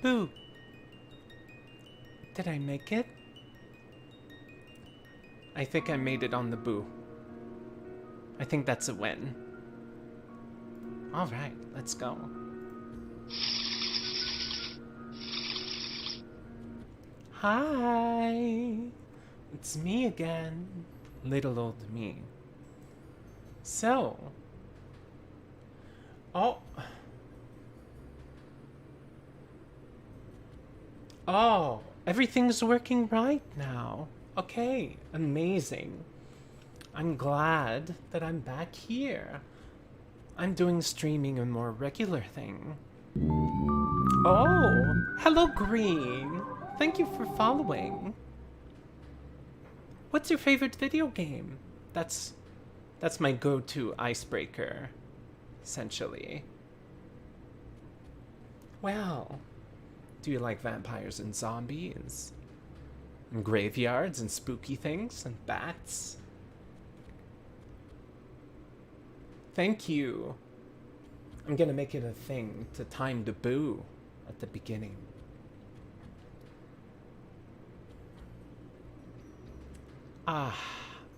Boo! Did I make it? I think I made it on the boo. I think that's a win. Alright, let's go. Hi! It's me again. Little old me. So... Oh... Oh, everything's working right now. Okay, amazing. I'm glad that I'm back here. I'm doing streaming a more regular thing. Oh, hello Green. Thank you for following. What's your favorite video game? That's my go-to icebreaker, essentially. Well, do you like vampires and zombies? And graveyards and spooky things and bats? Thank you. I'm gonna make it a thing to time the boo at the beginning.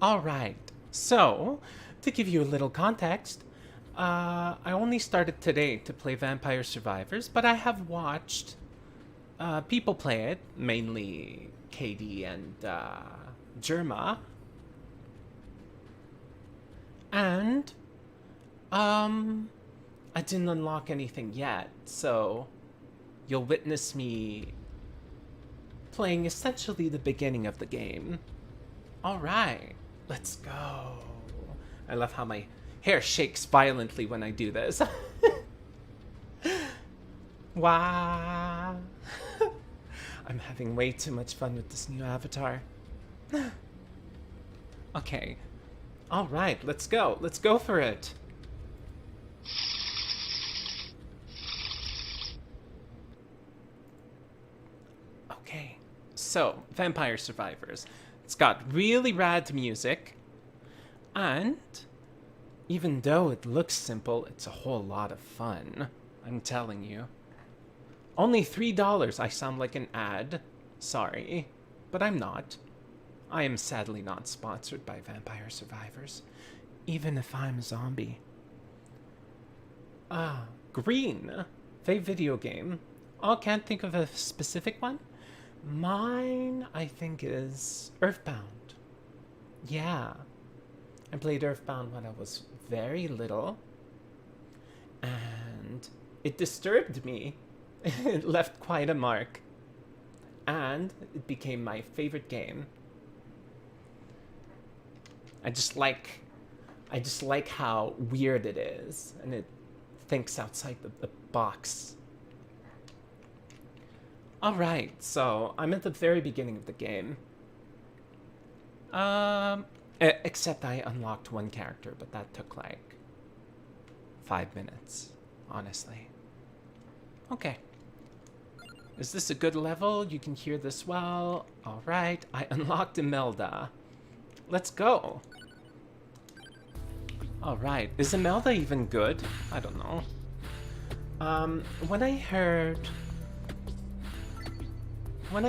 Alright. So, to give you a little context, I only started today to play Vampire Survivors, but I have watched people play it, mainly Katie and Germa. And I didn't unlock anything yet, so you'll witness me playing essentially the beginning of the game. Alright, let's go. I love how my hair shakes violently when I do this. Wow. I'm having way too much fun with this new avatar. Okay. Alright, let's go. Let's go for it. Okay. So, Vampire Survivors. It's got really rad music. And even though it looks simple, it's a whole lot of fun. I'm telling you. Only $3. I sound like an ad. Sorry. But I'm not. I am sadly not sponsored by Vampire Survivors. Even if I'm a zombie. Green. Fave video game. Oh, can't think of a specific one? Mine, I think, is Earthbound. Yeah. I played Earthbound when I was very little. And it disturbed me. It left quite a mark. And it became my favorite game. I just like how weird it is. And it thinks outside the box. Alright, so I'm at the very beginning of the game. Except I unlocked one character, but that took like 5 minutes, honestly. Okay. Is this a good level? You can hear this well. Alright, I unlocked Imelda. Let's go. Alright, is Imelda even good? I don't know. When I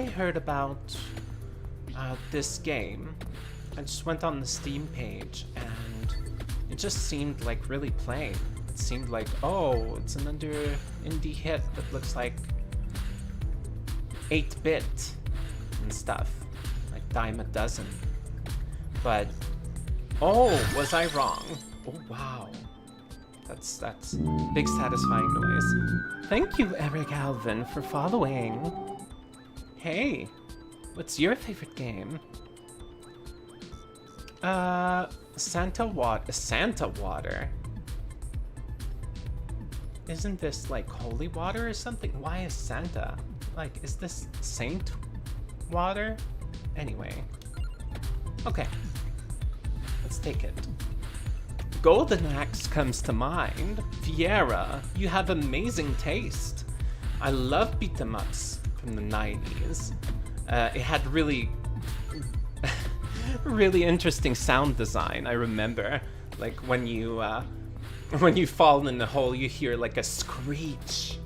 heard about this game, I just went on the Steam page and it just seemed like really plain. It seemed like, oh, it's another indie hit that looks like 8-bit and stuff, like dime a dozen. But, oh, was I wrong? Oh, wow. That's big satisfying noise. Thank you, Eric Alvin, for following. Hey, what's your favorite game? Santa water. Isn't this like holy water or something? Why is Santa? Like, is this saint water? Anyway. Okay. Let's take it. Golden Axe comes to mind. Fiera, you have amazing taste. I love beat 'em ups from the 90s. It had really really interesting sound design. I remember, like, when you fall in the hole, you hear like a screech.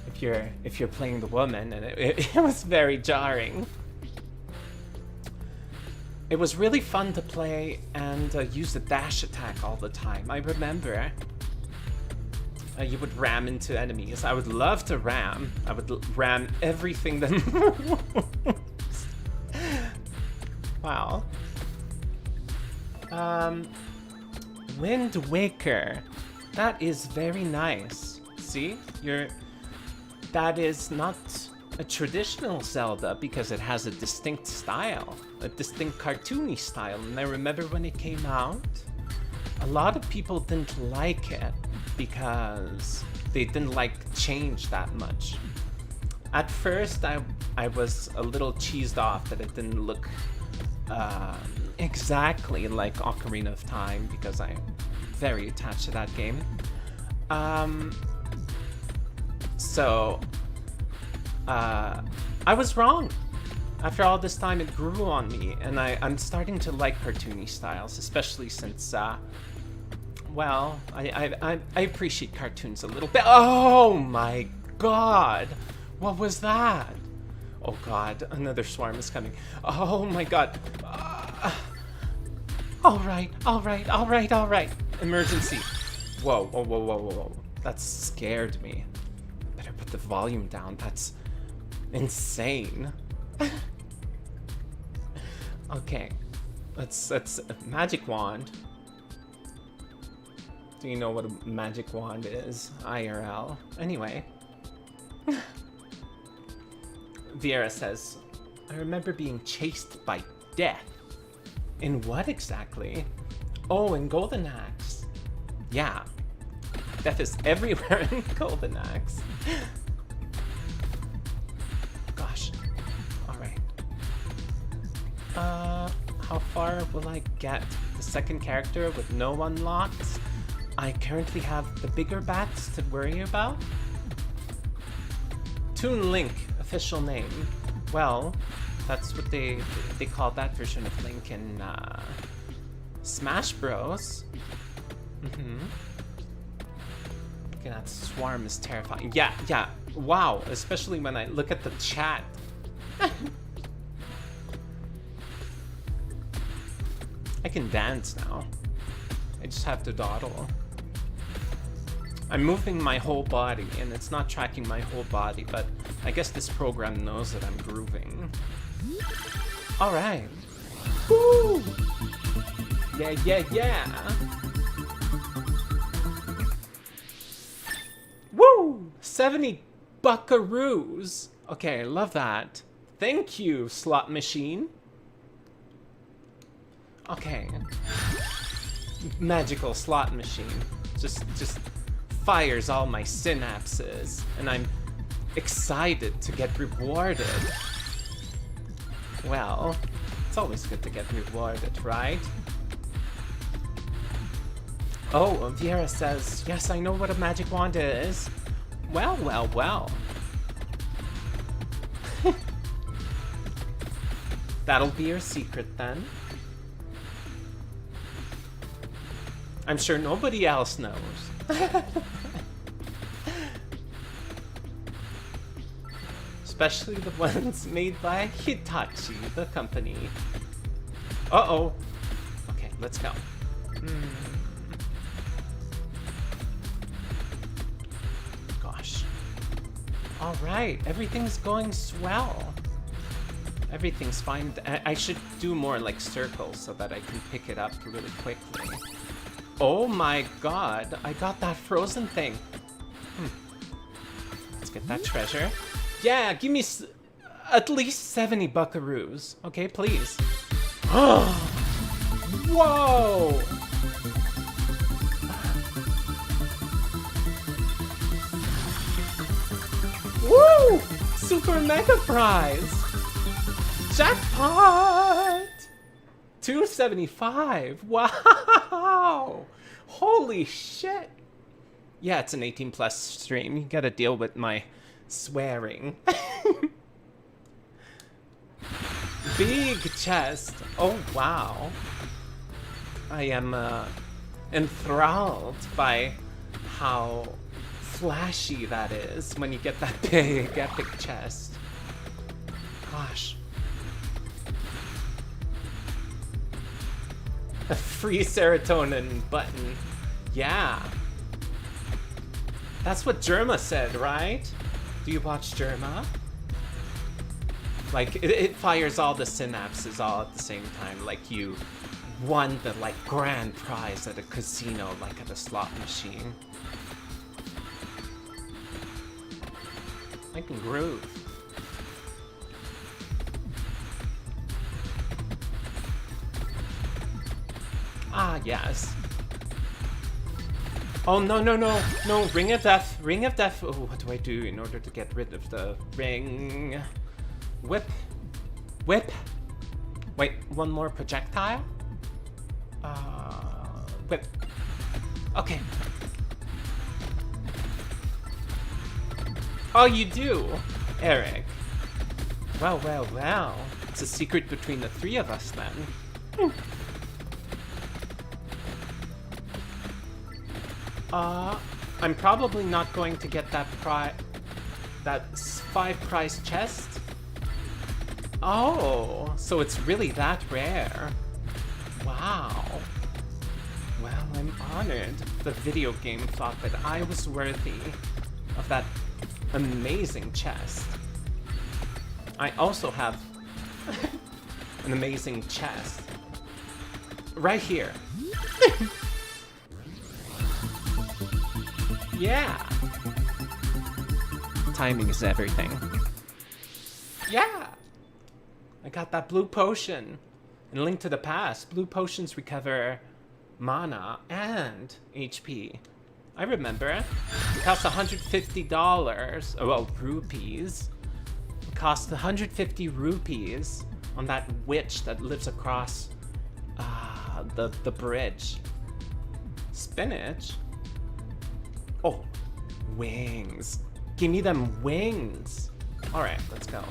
It if you're playing the woman, and it was very jarring. It was really fun to play and use the dash attack all the time. I remember you would ram into enemies. I would love to ram. I would ram everything that moves. Wow. Wind Waker. That is very nice. See? That is not a traditional Zelda because it has a distinct style. A distinct cartoony style. And I remember when it came out, a lot of people didn't like it because they didn't like change that much. At first, I was a little cheesed off that it didn't look exactly like Ocarina of Time because I'm very attached to that game. So I was wrong. After all this time, it grew on me, and I'm starting to like cartoony styles, especially since, well, I appreciate cartoons a little bit. Oh my god! What was that? Oh god, another swarm is coming. Oh my god. Alright. Emergency. Whoa. That scared me. Better put the volume down. That's insane. Okay. Let's magic wand. Do you know what a magic wand is? IRL. Anyway. Viera says, I remember being chased by death. In what exactly? Oh, in Golden Axe. Yeah. Death is everywhere in Golden Axe. Gosh. Alright. How far will I get? The second character with no unlocks? I currently have the bigger bats to worry about. Toon Link, official name. Well, that's what they call that version of Link in Smash Bros. Okay, that swarm is terrifying. Yeah. Wow, especially when I look at the chat. I can dance now. I just have to dawdle. I'm moving my whole body, and it's not tracking my whole body, but I guess this program knows that I'm grooving. Alright. Woo! Yeah. Woo! 70 buckaroos! Okay, I love that. Thank you, slot machine. Okay. Magical slot machine. Just fires all my synapses, and I'm excited to get rewarded. Well, it's always good to get rewarded, right? Oh, Viera says, yes, I know what a magic wand is. Well. That'll be your secret then. I'm sure nobody else knows. Especially the ones made by Hitachi, the company. Uh-oh. Okay, let's go. Gosh. Alright, everything's going swell. Everything's fine. I should do more like circles so that I can pick it up really quickly. Oh my god, I got that frozen thing. Let's get that treasure. Yeah, give me at least 70 buckaroos. Okay, please. Whoa! Woo! Super Mega Prize! Jackpot! 275. Wow! Holy shit! Yeah, it's an 18 plus stream. You gotta deal with my swearing. Big chest. Oh wow. I am enthralled by how flashy that is when you get that big epic chest. Gosh. A free serotonin button. Yeah. That's what Germa said, right? Do you watch Germa? Like, it fires all the synapses all at the same time. Like, you won the, like, grand prize at a casino, like at a slot machine. I can groove. Ah, yes. Oh, no, no, no. No, Ring of Death. Ring of Death. Oh, what do I do in order to get rid of the ring? Whip. Whip. Wait, one more projectile? Whip. Okay. Oh, you do? Eric. Well, well, well. It's a secret between the three of us, then. I'm probably not going to get that 5 prize chest. Oh, so it's really that rare. Wow. Well, I'm honored the video game thought that I was worthy of that amazing chest. I also have an amazing chest. Right here. Yeah. Timing is everything. Yeah. I got that blue potion. In Link to the Past, blue potions recover mana and HP. I remember. It cost $150. Oh, well, rupees. It cost 150 rupees on that witch that lives across the bridge. Spinach? Oh, wings. Give me them wings. All right, let's go.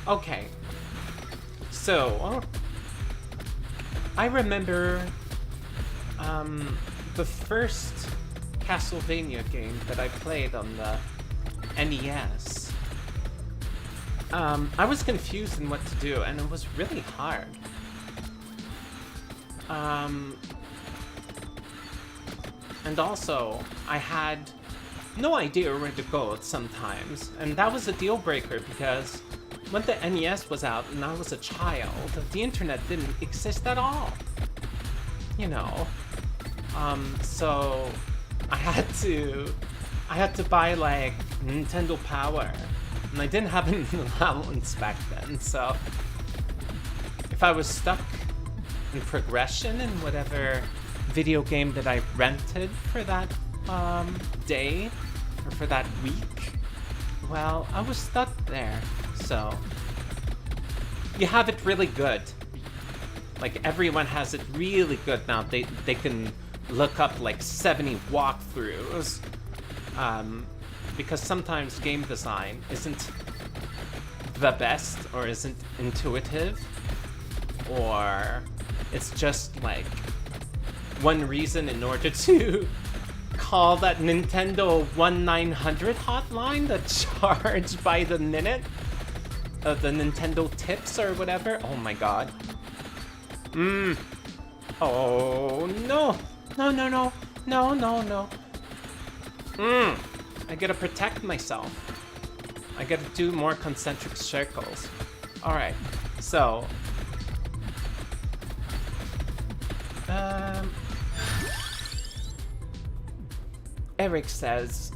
Okay. So, I remember the first Castlevania game that I played on the NES. I was confused in what to do, and it was really hard. And also, I had no idea where to go sometimes, and that was a deal breaker because when the NES was out and I was a child, the internet didn't exist at all. You know. So I had to buy like Nintendo Power. And I didn't have an allowance back then, so if I was stuck in progression in whatever video game that I rented for that day or for that week, well, I was stuck there. So you have it really good. Like everyone has it really good now. They can look up like 70 walkthroughs. Because sometimes game design isn't the best or isn't intuitive, or it's just like one reason in order to call that Nintendo 1-900 hotline that charge by the minute of the Nintendo tips or whatever. Oh my god. Oh no. No, no, no. No, no, no. I gotta protect myself. I gotta do more concentric circles. Alright, so... Eric says,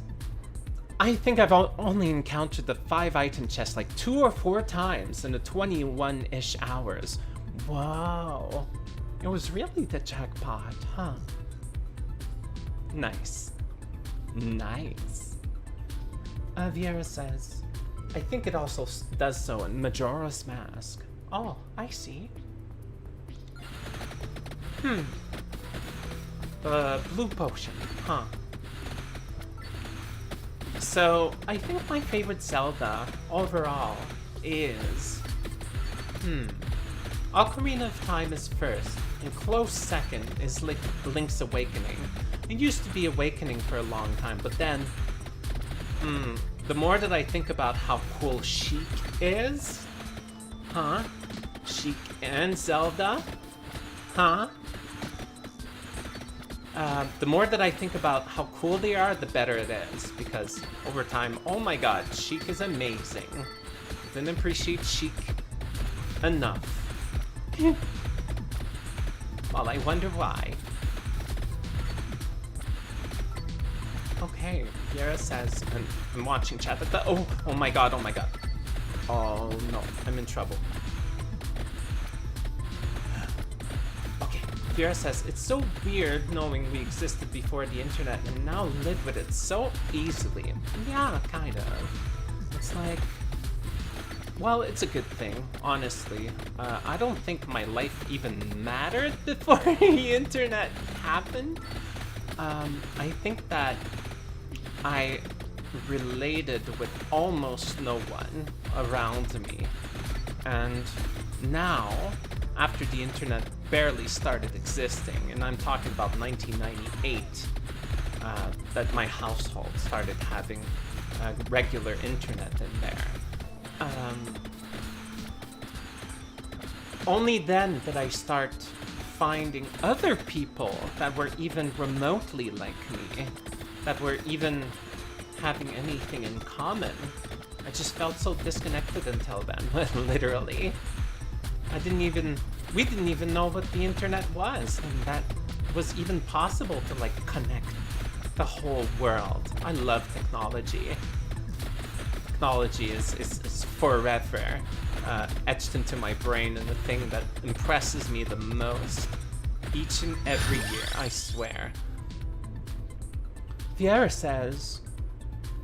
I think I've only encountered the 5-item chest like 2 or 4 times in the 21-ish hours. Whoa. It was really the jackpot, huh? Nice. Nice. Viera says, I think it also does so in Majora's Mask. Oh, I see. The blue potion, huh? So, I think my favorite Zelda overall is... Ocarina of Time is first, and close second is Link's Awakening. It used to be Awakening for a long time, but then... the more that I think about how cool Sheik is... Huh? Sheik and Zelda? Huh? The more that I think about how cool they are, the better it is. Because over time, oh my god, Sheik is amazing. Didn't appreciate Sheik enough. Well, I wonder why. Okay, Viera says, and I'm watching chat at the, oh my god, oh my god. Oh no, I'm in trouble. Okay, Viera says, it's so weird knowing we existed before the internet and now live with it so easily. Yeah, kind of. It's like, well, it's a good thing, honestly. I don't think my life even mattered before the internet happened. I think that I related with almost no one around me. And now, after the internet barely started existing, and I'm talking about 1998, that my household started having regular internet in there. Only then did I start finding other people that were even remotely like me, that were even having anything in common. I just felt so disconnected until then, literally. We didn't even know what the internet was, and that was even possible to like connect the whole world. I love technology. Technology is forever etched into my brain and the thing that impresses me the most each and every year, I swear. Viera says,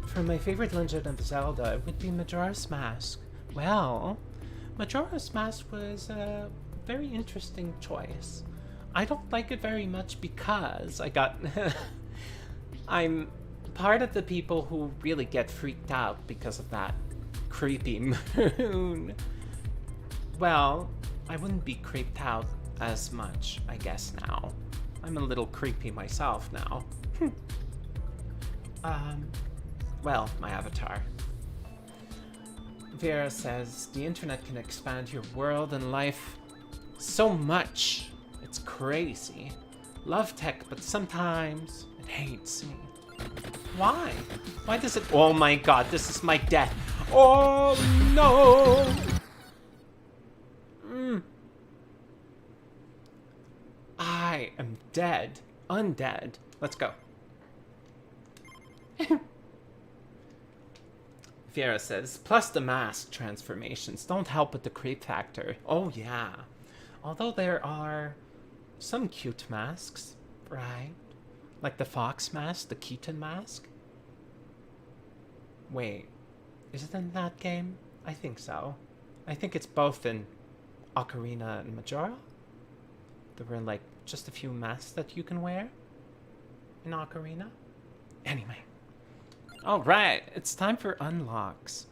for my favorite Legend of Zelda, it would be Majora's Mask. Well, Majora's Mask was a very interesting choice. I don't like it very much because I'm part of the people who really get freaked out because of that creepy moon. Well, I wouldn't be creeped out as much, I guess, now. I'm a little creepy myself now. Well, my avatar. Vera says, the internet can expand your world and life so much. It's crazy. Love tech, but sometimes it hates me. Why? Why does it... Oh my god, this is my death. Oh no! I am dead. Undead. Let's go. Viera says, plus the mask transformations don't help with the creep factor. Oh yeah. Although there are some cute masks, right? Like the fox mask, the Keaton mask. Wait, is it in that game? I think so. I think it's both in Ocarina and Majora. There were like just a few masks that you can wear in Ocarina. Anyway. Alright, it's time for unlocks.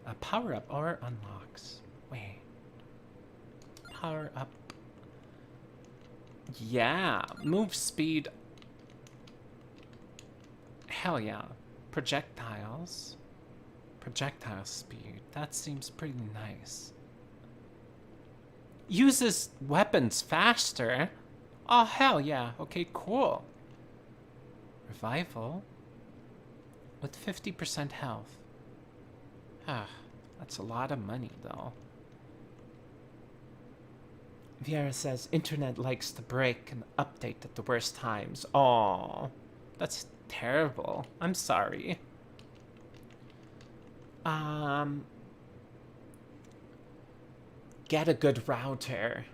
A power up or unlocks. Wait. Power up. Yeah, move speed. Hell yeah. Projectiles. Projectile speed. That seems pretty nice. Uses weapons faster. Oh, hell yeah. Okay, cool. Revival. With 50% health. Ah, that's a lot of money, though. Viera says, internet likes to break and update at the worst times. Aw, that's terrible. I'm sorry. Get a good router.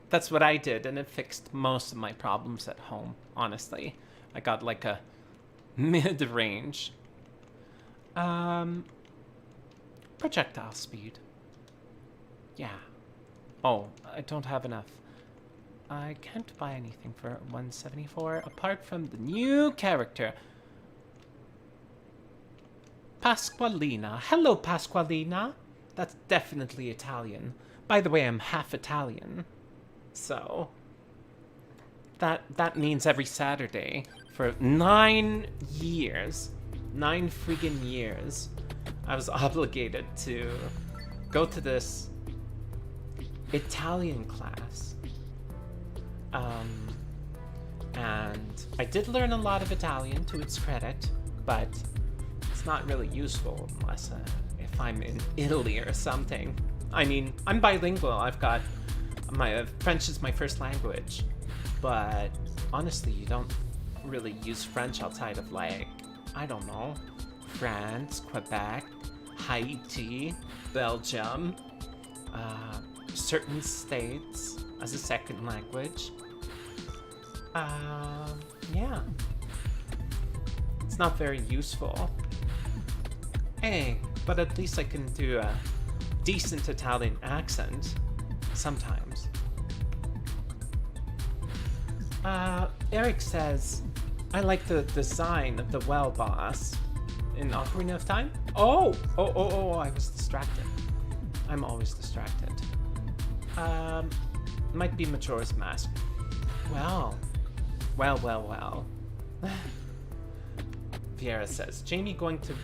That's what I did, and it fixed most of my problems at home, honestly. I got like a mid-range. Projectile speed. Yeah. Oh, I don't have enough. I can't buy anything for 174 apart from the new character. Pasqualina. Hello, Pasqualina. That's definitely Italian. By the way, I'm half Italian. So, that means every Saturday for 9 years, 9 friggin' years, I was obligated to go to this Italian class. And I did learn a lot of Italian to its credit, but it's not really useful unless if I'm in Italy or something. I mean, I'm bilingual. I've got my French is my first language, but honestly, you don't really use French outside of, like, I don't know, France, Quebec, Haiti, Belgium, certain states as a second language. Yeah. It's not very useful. Hey, but at least I can do a decent Italian accent sometimes. Eric says, I like the design of the well boss in Ocarina of Time. Oh, I was distracted. I'm always distracted. Might be Majora's Mask. Well. Viera says, Jamie going to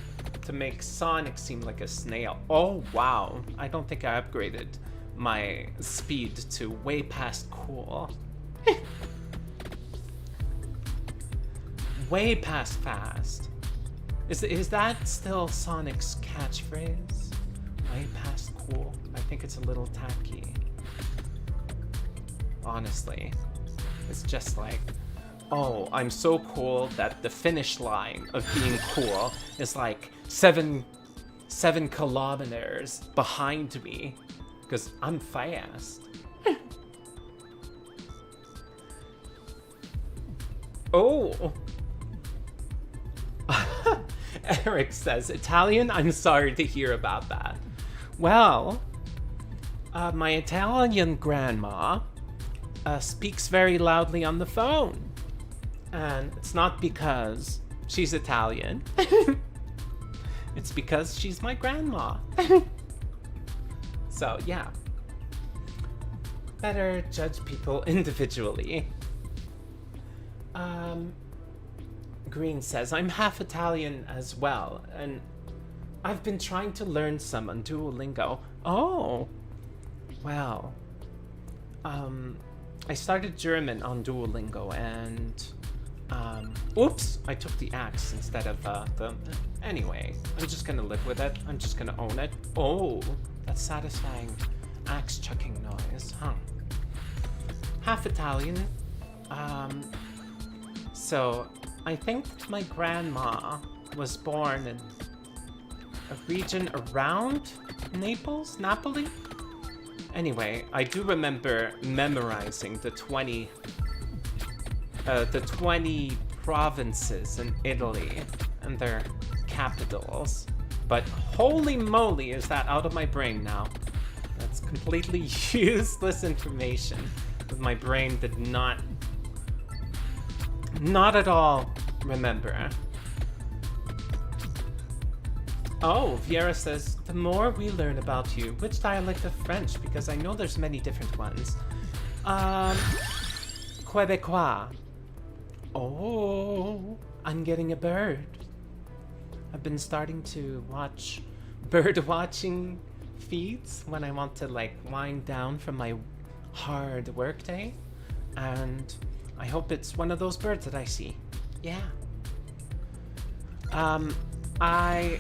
make Sonic seem like a snail. Oh, wow. I don't think I upgraded my speed to way past cool. Way past fast. Is that still Sonic's catchphrase? Way past cool? I think it's a little tacky. Honestly. It's just like, oh, I'm so cool that the finish line of being cool is like 7 kilometers behind me, because I'm fast. Oh. Eric says, Italian? I'm sorry to hear about that. Well, my Italian grandma speaks very loudly on the phone. And it's not because she's Italian. It's because she's my grandma. So, yeah. Better judge people individually. Green says, I'm half Italian as well, and I've been trying to learn some on Duolingo. Oh, well, I started German on Duolingo, and, oops, I took the axe instead of, anyway, I'm just gonna live with it. I'm just gonna own it. Oh, that's satisfying axe chucking noise, huh? Half Italian, so I think my grandma was born in a region around Napoli? Anyway, I do remember memorizing the 20 provinces in Italy and their capitals. But holy moly, is that out of my brain now. That's completely useless information that my brain did not at all remember. Oh, Viera says, the more we learn about you, which dialect of French? Because I know there's many different ones. Quebecois. Oh, I'm getting a bird. I've been starting to watch bird watching feeds when I want to, like, wind down from my hard work day. And I hope it's one of those birds that I see. Yeah. I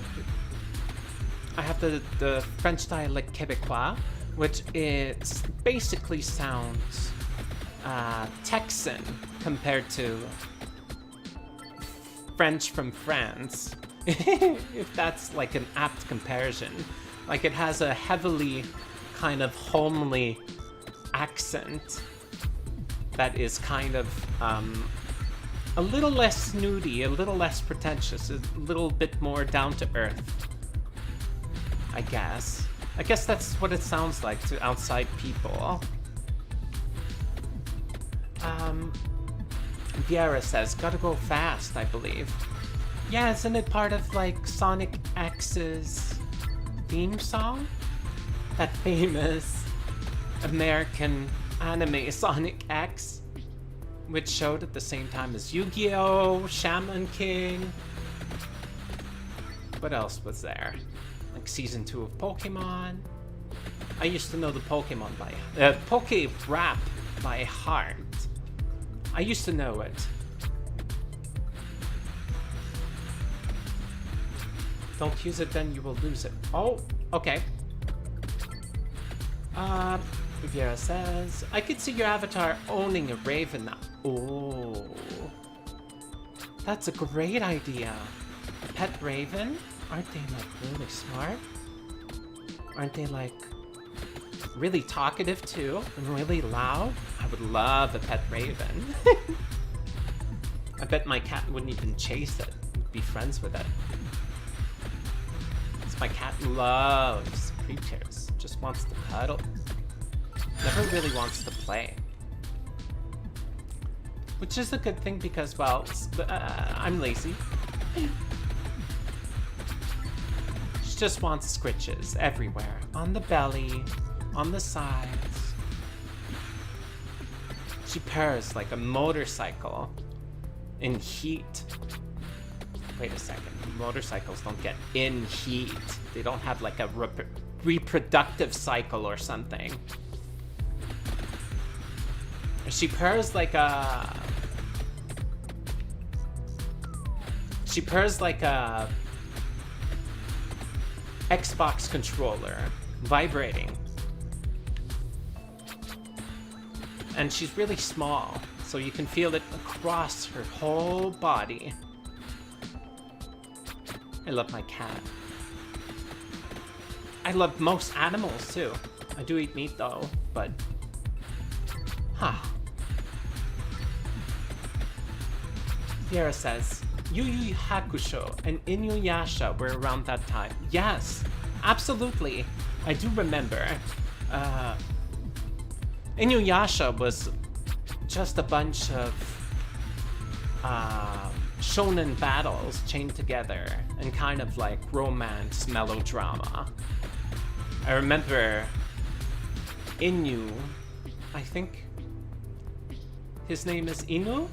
have the French dialect Quebecois, which is basically sounds Texan compared to French from France, if that's like an apt comparison. Like, it has a heavily kind of homely accent that is kind of a little less snooty, a little less pretentious, a little bit more down to earth, I guess. I guess that's what it sounds like to outside people. Viera says, gotta go fast, I believe. Yeah, isn't it part of like Sonic X's theme song? That famous American anime Sonic X, which showed at the same time as Yu-Gi-Oh!, Shaman King. What else was there? Like season 2 of Pokemon. I used to know the Pokemon by Poke Rap by heart. I used to know it. Don't use it, then you will lose it. Oh, okay. Viera says, I could see your avatar owning a raven now. Oh. That's a great idea. A pet raven? Aren't they like really smart? Aren't they like really talkative too? And really loud? I would love a pet raven. I bet my cat wouldn't even chase it. Would be friends with it. Because my cat loves creatures. Just wants to cuddle. Never really wants to play. Which is a good thing because, well, I'm lazy. She just wants scritches everywhere. On the belly, on the sides. She purrs like a motorcycle in heat. Wait a second. Motorcycles don't get in heat. They don't have like a reproductive cycle or something. She purrs like a... She purrs like a... Xbox controller. Vibrating. And she's really small, so you can feel it across her whole body. I love my cat. I love most animals, too. I do eat meat, though, but... Huh. Viera says, Yu Yu Hakusho and Inuyasha were around that time. Yes, absolutely. I do remember. Inuyasha was just a bunch of shonen battles chained together and kind of like romance melodrama. I remember Inu, I think his name is Inu?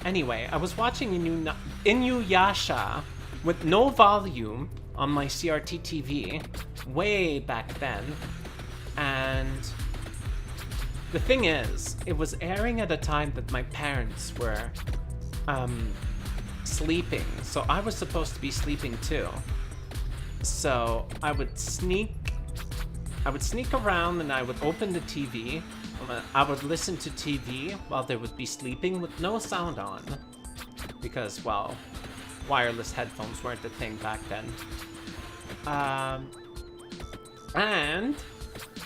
Anyway, I was watching Inuyasha with no volume on my CRT TV way back then, and the thing is, it was airing at a time that my parents were sleeping, so I was supposed to be sleeping too. So I would sneak around and I would open the TV. I would listen to TV while they would be sleeping with no sound on. Because, well, wireless headphones weren't a thing back then. And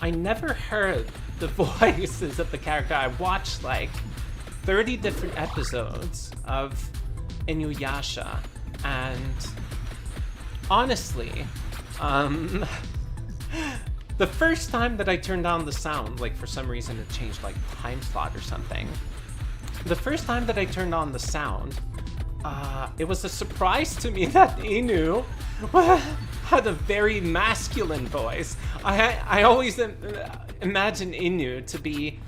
I never heard the voices of the character. I watched like 30 different episodes of Inuyasha, and honestly, the first time that I turned on the sound, like for some reason it changed like time slot or something. The first time that I turned on the sound, it was a surprise to me that Inu had a very masculine voice. I always imagine Inu to be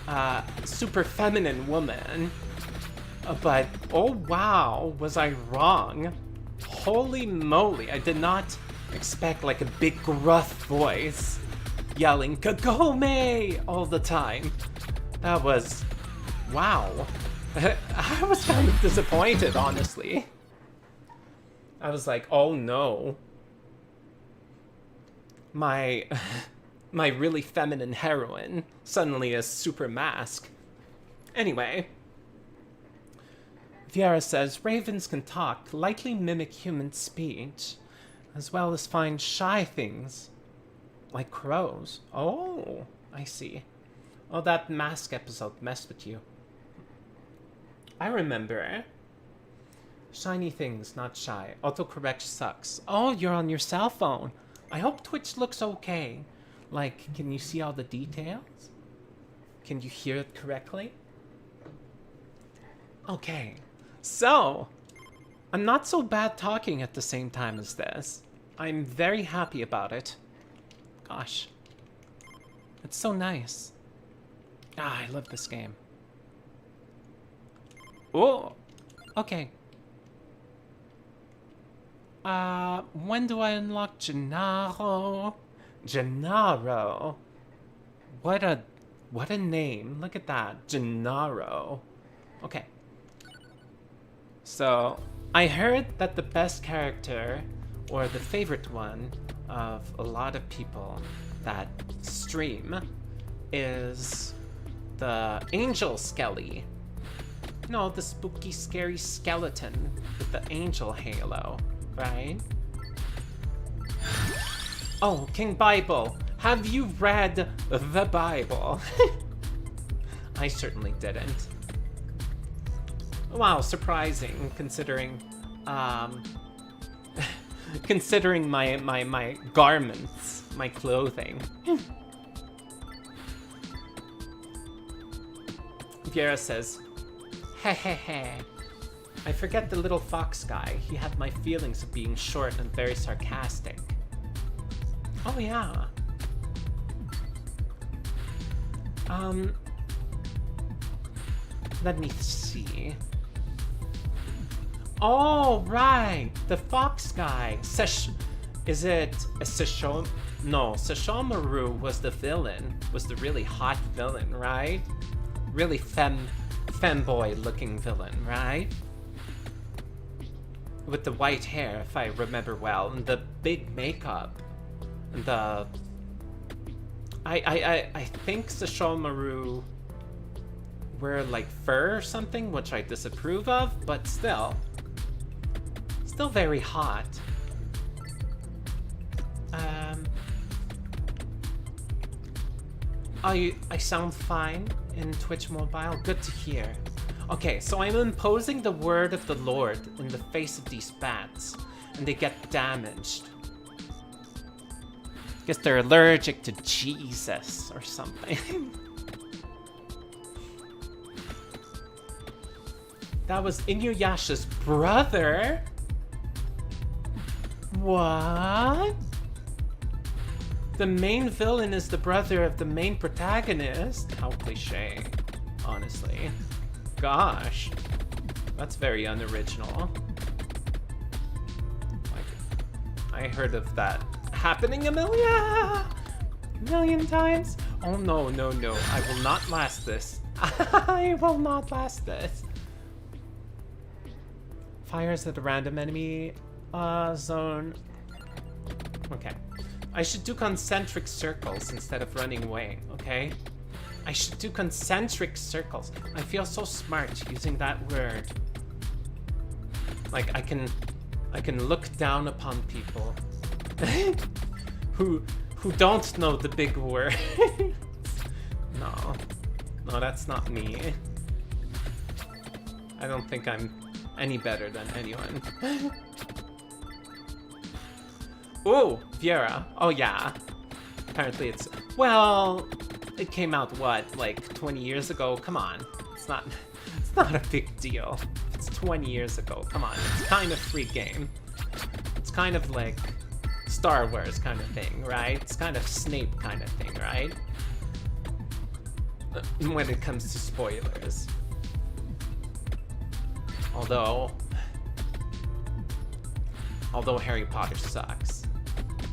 a super feminine woman, but oh wow, was I wrong. Holy moly, I did not expect like a big gruff voice yelling Kagome all the time. That was... wow. I was kind of disappointed, honestly. I was like, oh no. My really feminine heroine suddenly is super mask. Anyway. Viera says, ravens can talk, likely mimic human speech, as well as find shy things, like crows. Oh, I see. Oh, that mask episode messed with you. I remember. Shiny things, not shy. Autocorrect sucks. Oh, you're on your cell phone. I hope Twitch looks okay. Like, can you see all the details? Can you hear it correctly? Okay. So, I'm not so bad talking at the same time as this. I'm very happy about it. Gosh. It's so nice. Ah, I love this game. Oh, okay. When do I unlock Gennaro? Gennaro. What a name. Look at that. Gennaro. Okay. So, I heard that the best character, or the favorite one of a lot of people that stream, is the Angel Skelly. No, the spooky, scary skeleton with the angel halo, right? Oh, King Bible, have you read the Bible? I certainly didn't. Wow, surprising, considering, considering my garments, my clothing. Viera says, hehehe. I forget the little fox guy. He had my feelings of being short and very sarcastic. Oh yeah. Let me see. Oh, right. The fox guy. Is it a Sesshomaru? No, Sesshomaru was the villain. Was the really hot villain, right? Really femboy looking villain, right? With the white hair, if I remember well, and the big makeup. And the... I think Sesshomaru wear like fur or something, which I disapprove of, but still very hot. I sound fine in Twitch Mobile. Good to hear. Okay, so I'm imposing the word of the Lord in the face of these bats, and they get damaged. Guess they're allergic to Jesus or something. That was Inuyasha's brother? What? The main villain is the brother of the main protagonist? How cliche, honestly. Gosh, that's very unoriginal. Like, I heard of that happening a million times. Oh no, no, no, I will not last this. I will not last this. Fires at a random enemy zone. Okay. I should do concentric circles instead of running away, okay? I should do concentric circles. I feel so smart using that word. Like I can look down upon people who don't know the big word. No, that's not me. I don't think I'm any better than anyone. Oh, Viera. Oh yeah. Apparently it's, well, it came out what, like 20 years ago? Come on. It's not a big deal. It's 20 years ago. Come on. It's kind of free game. It's kind of like Star Wars kind of thing, right? It's kind of Snape kind of thing, right? When it comes to spoilers. Although Harry Potter sucks.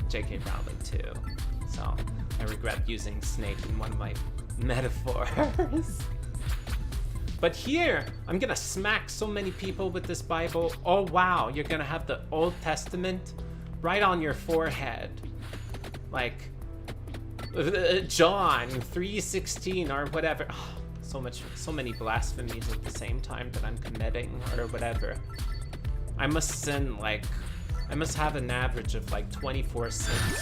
J.K. Rowling too. So I regret using Snape in one of my metaphors. But here, I'm gonna smack so many people with this Bible. Oh wow, you're gonna have the Old Testament right on your forehead. Like, John 3:16 or whatever. Oh, so many blasphemies at the same time that I'm committing or whatever. I must have an average of like 24 sins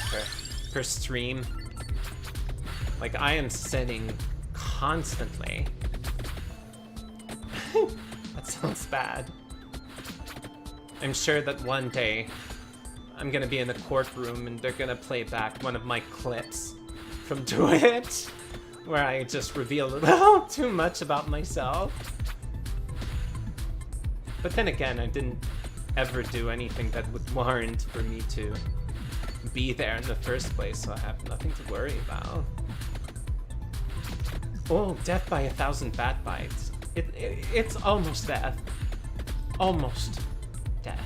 per stream. Like I am sinning constantly. That sounds bad. I'm sure that one day I'm gonna be in a courtroom and they're gonna play back one of my clips from Twitch where I just reveal a little too much about myself. But then again, I didn't ever do anything that would warrant for me to be there in the first place, so I have nothing to worry about. Oh, death by 1,000 bat bites. It's almost death. Almost death.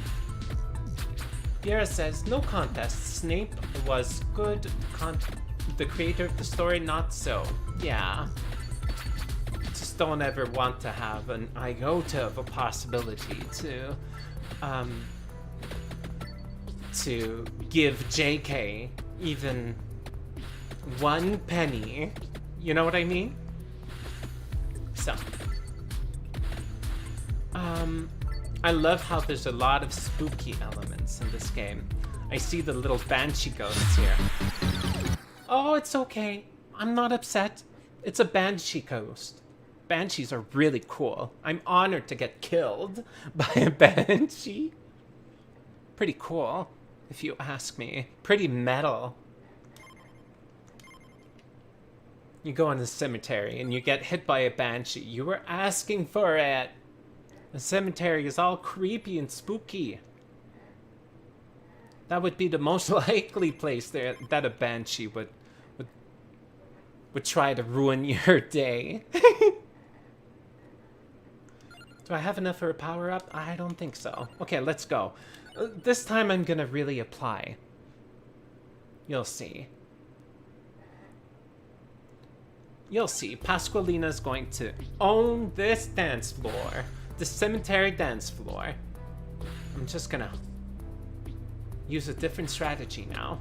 Viera says, no contest. Snape was good. The creator of the story, not so. Yeah. Just don't ever want to have an iota of a possibility to give JK even 1 penny. You know what I mean? So. I love how there's a lot of spooky elements in this game. I see the little banshee ghosts here. Oh, it's okay. I'm not upset. It's a banshee ghost. Banshees are really cool. I'm honored to get killed by a banshee. Pretty cool, if you ask me. Pretty metal. You go in the cemetery and you get hit by a banshee. You were asking for it. The cemetery is all creepy and spooky. That would be the most likely place there that a banshee would try to ruin your day. Do I have enough for a power-up? I don't think so. Okay, let's go. This time I'm gonna really apply. You'll see. You'll see. Pasqualina's going to own this dance floor. The cemetery dance floor. I'm just gonna use a different strategy now.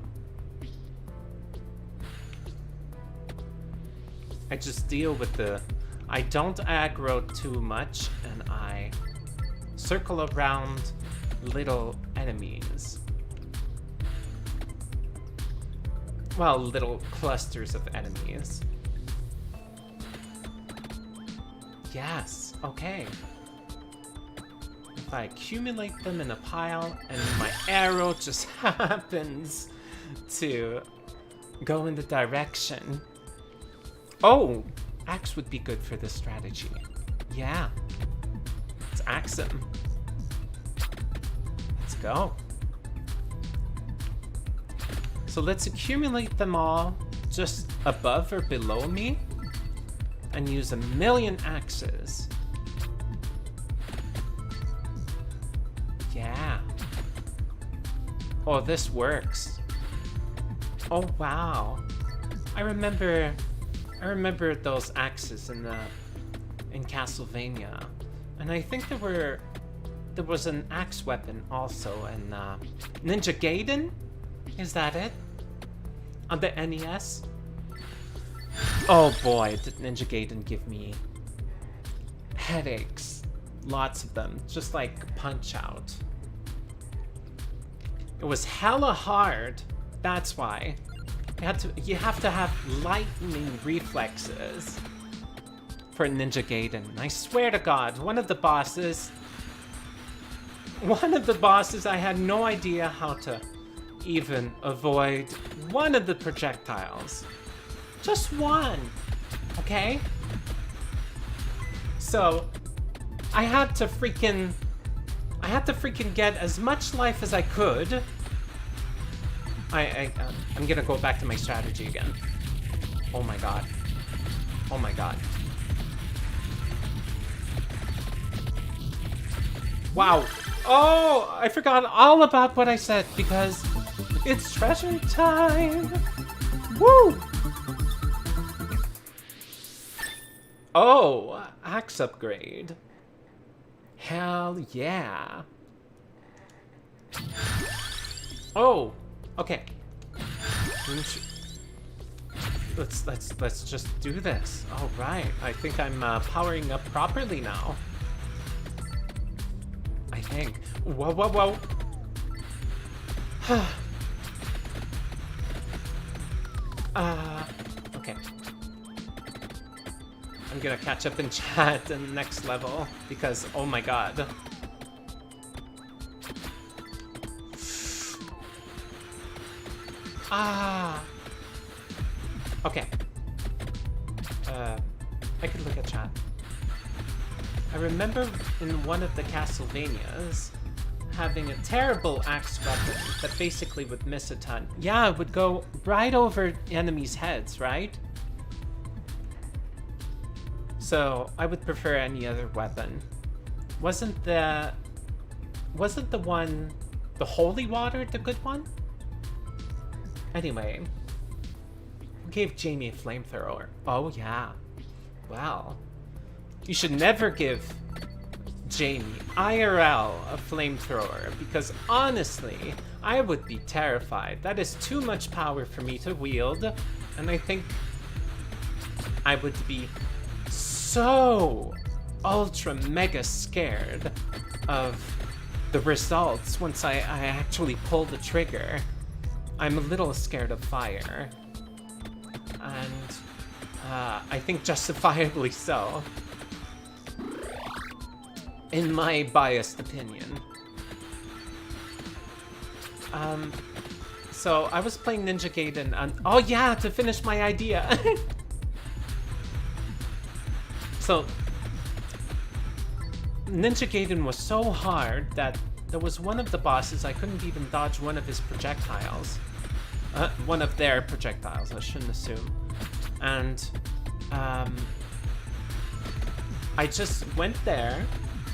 I just deal with the... I don't aggro too much, and I circle around little enemies. Well, little clusters of enemies. Yes, okay. If I accumulate them in a pile, and my arrow just happens to go in the direction. Oh! Axe would be good for this strategy. Yeah. Let's axe him. Let's go. So let's accumulate them all just above or below me and use 1,000,000 axes. Yeah. Oh, this works. Oh, wow. I remember those axes in Castlevania, and I think there was an axe weapon also in Ninja Gaiden. Is that it? On the NES? Oh boy, did Ninja Gaiden give me headaches. Lots of them, just like Punch-Out. It was hella hard. That's why. You have to have lightning reflexes for Ninja Gaiden. I swear to God, one of the bosses, I had no idea how to even avoid one of the projectiles. Just one, okay? So, I had to freaking get as much life as I could. I'm gonna go back to my strategy again. Oh my god. Oh my god. Wow. Oh, I forgot all about what I said because it's treasure time. Woo! Oh, axe upgrade. Hell yeah. Oh. Okay. Let's just do this. All right. I think I'm powering up properly now. I think. Whoa, whoa, whoa. Okay. I'm gonna catch up in chat in the next level because oh my god. Okay. I could look at chat. I remember in one of the Castlevanias having a terrible axe weapon that basically would miss a ton. Yeah, it would go right over enemies' heads, right? So I would prefer any other weapon. Wasn't the one, the holy water, the good one? Anyway, who gave Jamie a flamethrower? Oh yeah. Well, you should never give Jamie IRL a flamethrower, because honestly, I would be terrified. That is too much power for me to wield, and I think I would be so ultra mega scared of the results once I actually pull the trigger. I'm a little scared of fire, and I think justifiably so, in my biased opinion. So I was playing Ninja Gaiden on, oh yeah, to finish my idea. So Ninja Gaiden was so hard that there was one of the bosses I couldn't even dodge one of his projectiles. One of their projectiles, I shouldn't assume. And I just went there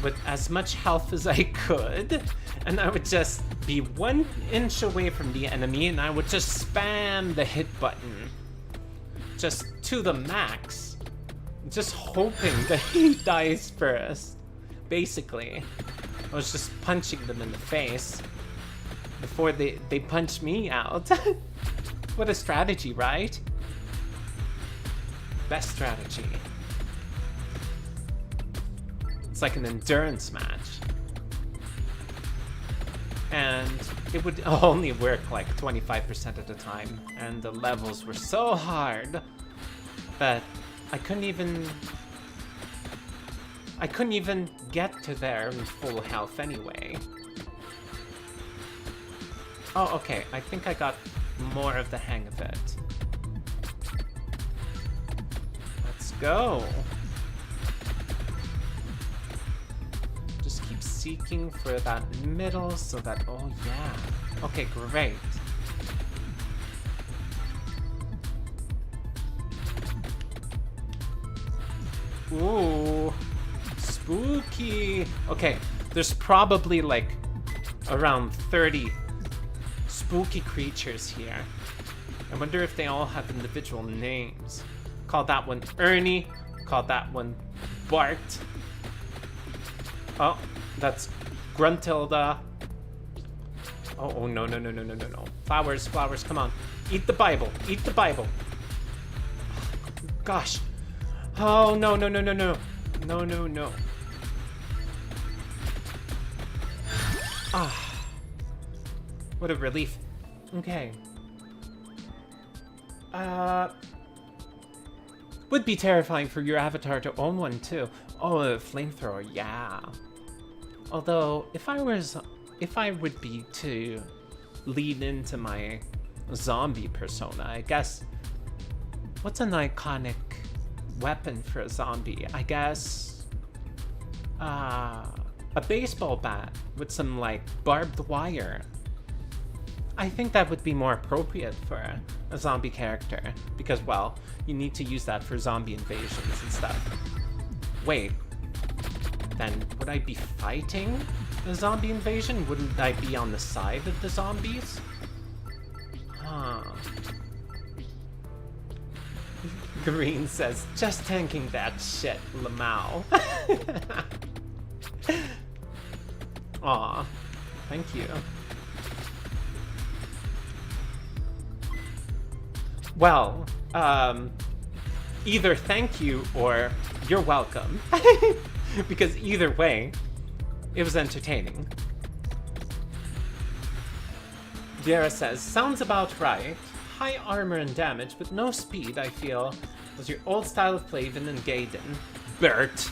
with as much health as I could, and I would just be 1 inch away from the enemy, and I would just spam the hit button just to the max, just hoping that he dies first. Basically, I was just punching them in the face before they punch me out. What a strategy, right? Best strategy. It's like an endurance match. And it would only work like 25% of the time. And the levels were so hard that I couldn't even get to there in full health anyway. Oh, okay. I think I got more of the hang of it. Let's go. Just keep seeking for that middle so that, oh yeah. Okay, great. Ooh, spooky. Okay, there's probably like around 30 spooky creatures here. I wonder if they all have individual names. Call that one Ernie. Call that one Bart. Oh, that's Gruntilda. Oh, no. Flowers, come on. Eat the Bible. Eat the Bible. Gosh. Oh, no. No. Ah. What a relief. Okay. Would be terrifying for your avatar to own one too. Oh, a flamethrower, yeah. Although, if I would be to lead into my zombie persona, I guess, what's an iconic weapon for a zombie? I guess, a baseball bat with some, like, barbed wire. I think that would be more appropriate for a zombie character, because, well, you need to use that for zombie invasions and stuff. Wait, then would I be fighting a zombie invasion? Wouldn't I be on the side of the zombies? Huh. Green says, just tanking that shit, Lamau. Aw, thank you. Well, either thank you or you're welcome. Because either way, it was entertaining. Viera says, sounds about right. High armor and damage, but no speed, I feel, was your old style of play even in Gaiden. Bert.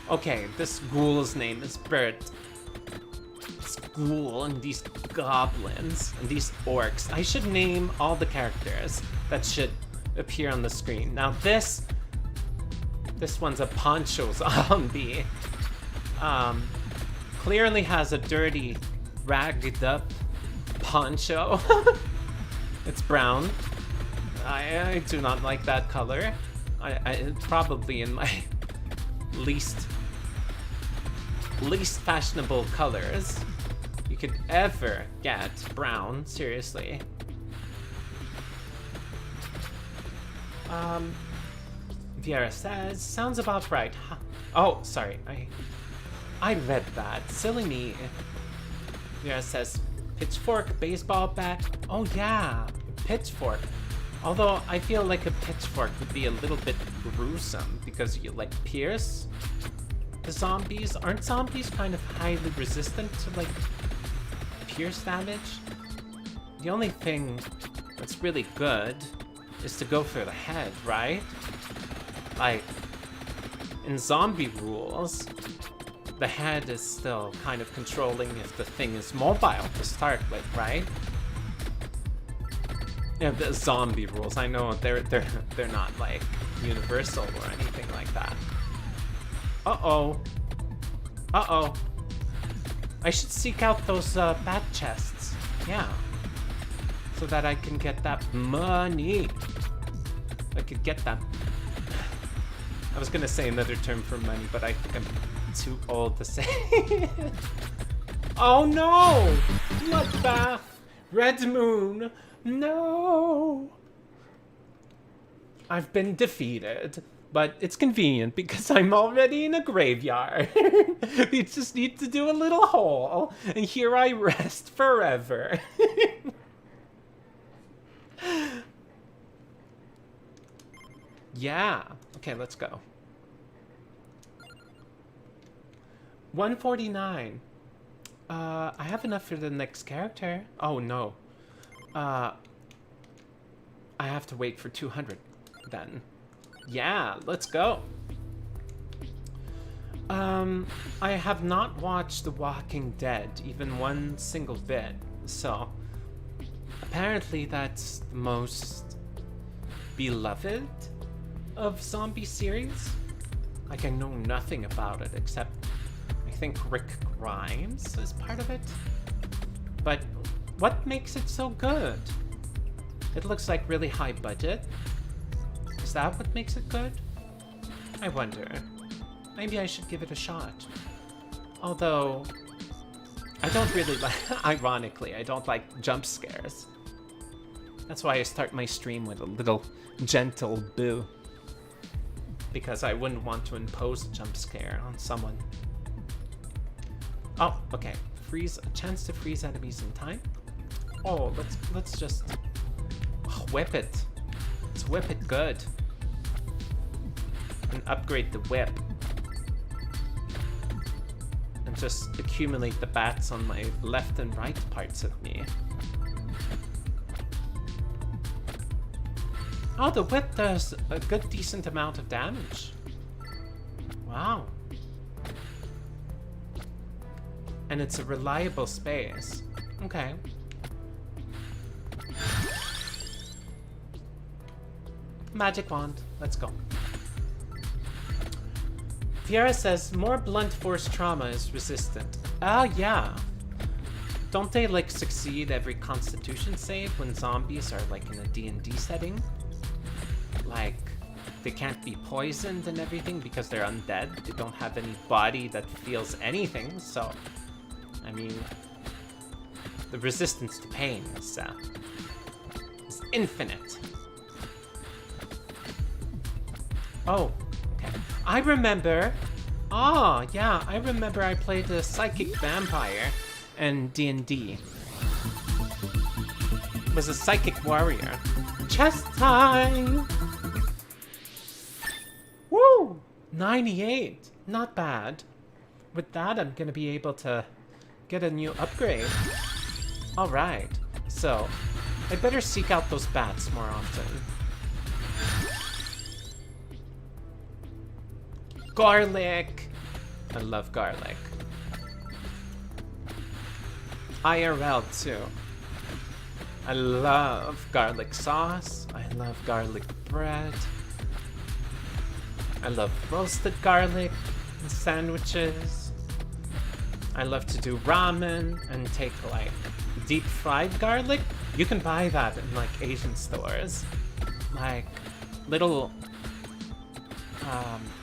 Okay, this ghoul's name is Bert. This ghoul and these goblins and these orcs. I should name all the characters that should appear on the screen. Now this one's a poncho zombie. Clearly has a dirty ragged up poncho. It's brown. I do not like that color. It's probably in my least fashionable colors you could ever get. Brown, seriously. Viera says, sounds about right. Huh. Oh, sorry, I read that. Silly me. Viera says, pitchfork, baseball bat. Oh yeah, pitchfork. Although I feel like a pitchfork would be a little bit gruesome because you like pierce the zombies. Aren't zombies kind of highly resistant to like pierce damage? The only thing that's really good is to go for the head, right? Like in zombie rules, the head is still kind of controlling if the thing is mobile to start with, right? Yeah, the zombie rules. I know they're not like universal or anything like that. Uh-oh. Uh-oh. I should seek out those bat chests. Yeah. So that I can get that money. I could get them. I was gonna say another term for money, but I think I'm too old to say it. Oh no! Bloodbath! Red Moon! No! I've been defeated, but it's convenient because I'm already in a graveyard. We just need to do a little hole, and here I rest forever. Yeah. Okay, let's go. 149. I have enough for the next character. Oh no. I have to wait for 200 then. Yeah, let's go. I have not watched The Walking Dead even one single bit, so apparently that's the most beloved of zombie series. Like, I know nothing about it except I think Rick Grimes is part of it. But what makes it so good? It looks like really high budget. Is that what makes it good? I wonder. Maybe I should give it a shot. Although, I don't really like, ironically, I don't like jump scares. That's why I start my stream with a little gentle boo. Because I wouldn't want to impose a jump scare on someone. Oh, okay. Freeze, a chance to freeze enemies in time. Oh, let's just whip it. Let's whip it good. And upgrade the whip. And just accumulate the bats on my left and right parts of me. Oh, the whip does a good decent amount of damage. Wow. And it's a reliable space. Okay. Magic wand. Let's go. Viera says more blunt force trauma is resistant. Oh yeah. Don't they like succeed every constitution save when zombies are like in a D&D setting? Like, they can't be poisoned and everything because they're undead. They don't have any body that feels anything, so I mean, the resistance to pain is infinite. Oh, okay. I remember. Oh, yeah, I remember I played a psychic vampire in D&D. Was a psychic warrior. Chest time! Woo! 98. Not bad. With that, I'm gonna be able to get a new upgrade. Alright, so I better seek out those bats more often. Garlic! I love garlic. IRL too. I love garlic sauce. I love garlic bread. I love roasted garlic and sandwiches. I love to do ramen and take like deep fried garlic. You can buy that in like Asian stores. Like little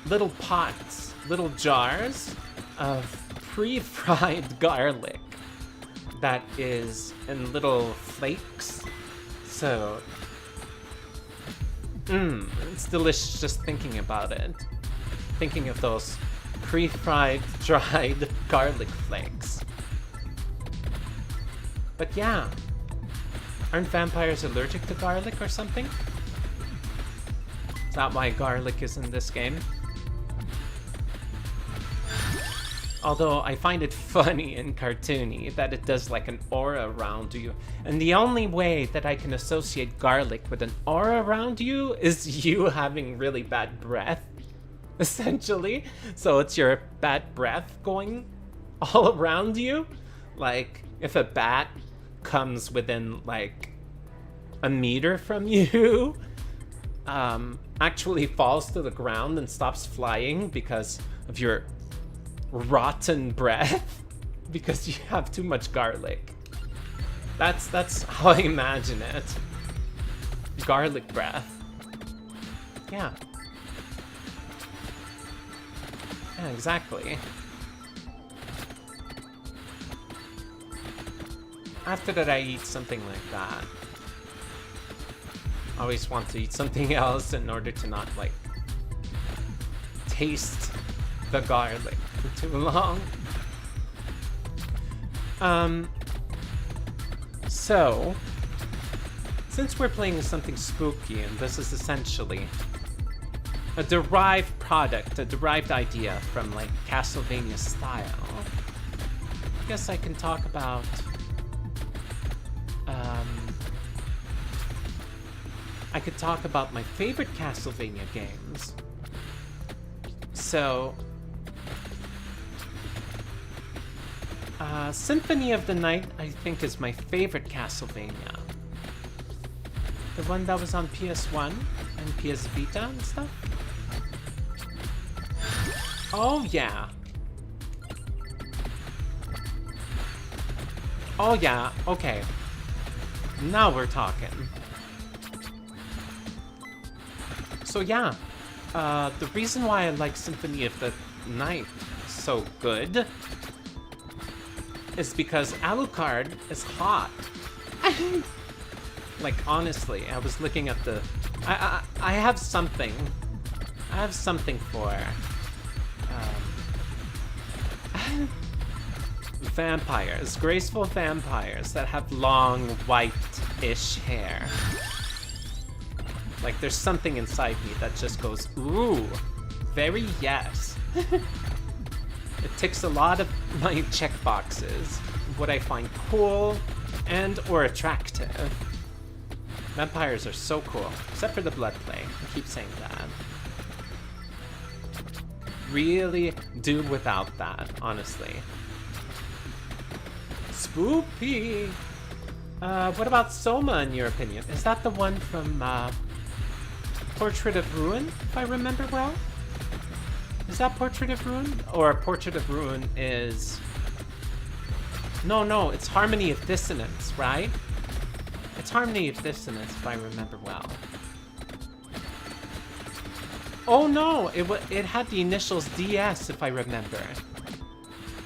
little pots, little jars of pre-fried garlic that is in little flakes. So, it's delicious just thinking about it. Thinking of those pre-fried, dried garlic flakes. But yeah, aren't vampires allergic to garlic or something? Is that why garlic is in this game? Although I find it funny and cartoony that it does like an aura around you. And the only way that I can associate garlic with an aura around you is you having really bad breath, essentially. So it's your bad breath going all around you. Like if a bat comes within like a meter from you, actually falls to the ground and stops flying because of your rotten breath because you have too much garlic. That's how I imagine it. Garlic breath. Yeah. Yeah, exactly. After that I eat something like that. I always want to eat something else in order to not like taste the garlic for too long. So since we're playing something spooky and this is essentially a derived product, a derived idea from like Castlevania style, I guess I can talk about I could talk about my favorite Castlevania games. So Symphony of the Night, I think, is my favorite Castlevania. The one that was on PS1 and PS Vita and stuff. Oh, yeah. Oh, yeah. Okay. Now we're talking. So, yeah. The reason why I like Symphony of the Night so good is because Alucard is hot. Like, honestly, I was looking at the... I have something. I have something for... vampires. Graceful vampires that have long, white-ish hair. Like, there's something inside me that just goes, ooh, very yes. It ticks a lot of my checkboxes, what I find cool and or attractive. Vampires are so cool, except for the blood play. I keep saying that. Really do without that, honestly. Spoopy! What about Soma, in your opinion? Is that the one from, Portrait of Ruin, if I remember well? Is that Portrait of Ruin? Or Portrait of Ruin is... No, it's Harmony of Dissonance, right? It's Harmony of Dissonance, if I remember well. Oh no, it had the initials DS, if I remember.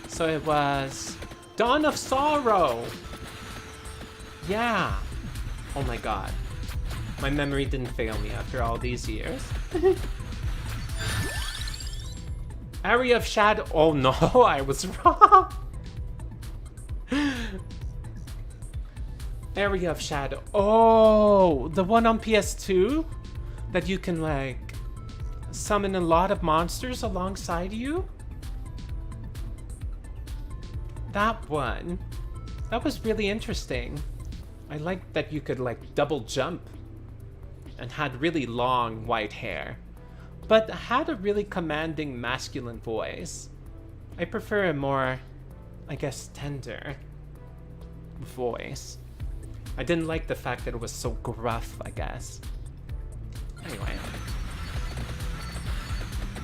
So it was... Dawn of Sorrow! Yeah. Oh my god. My memory didn't fail me after all these years. Area of Shadow. Oh no, I was wrong. Area of Shadow. Oh, the one on PS2 that you can like summon a lot of monsters alongside you. That one. That was really interesting. I liked that you could like double jump and had really long white hair, but had a really commanding masculine voice. I prefer a more, I guess, tender voice. I didn't like the fact that it was so gruff, I guess. Anyway.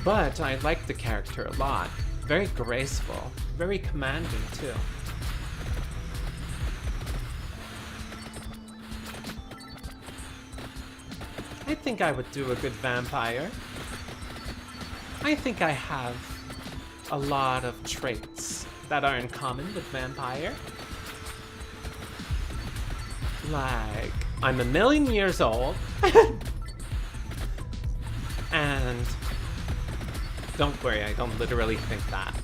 But I liked the character a lot. Very graceful. Very commanding, too. I think I would do a good vampire. I think I have a lot of traits that are in common with vampire. Like, I'm 1,000,000 years old. And don't worry, I don't literally think that.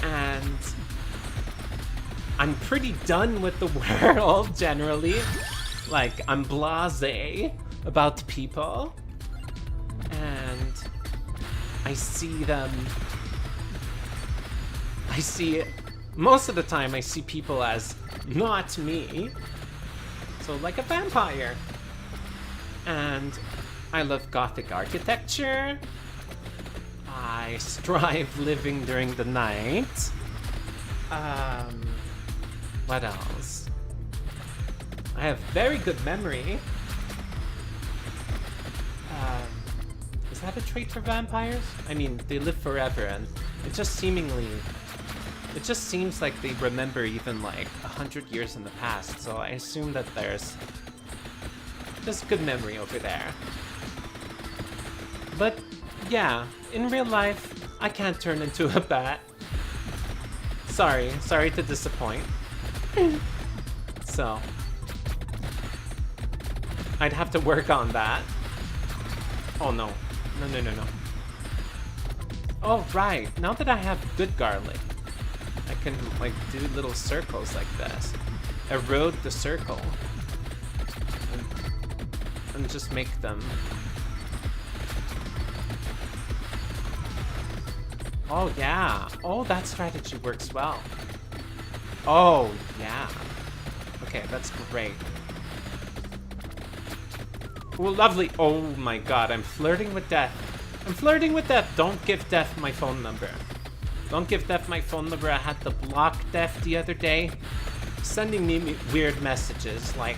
And I'm pretty done with the world, generally. Like, I'm blasé about people. And I see them... most of the time, I see people as not me. So, like a vampire. And I love Gothic architecture. I strive living during the night. What else? I have very good memory. Is that a trait for vampires? I mean, they live forever, and it just seems like they remember even like 100 years in the past. So I assume that there's good memory over there. But yeah, in real life, I can't turn into a bat. Sorry to disappoint. So, I'd have to work on that. Oh no. No. Oh right, now that I have good garlic, I can like do little circles like this. Erode the circle. And just make them. Oh yeah. Oh, that strategy works well. Oh yeah. Okay, that's great. Oh, lovely. Oh my god, I'm flirting with death. Don't give Death my phone number. Don't give Death my phone number. I had to block Death the other day. Sending me weird messages like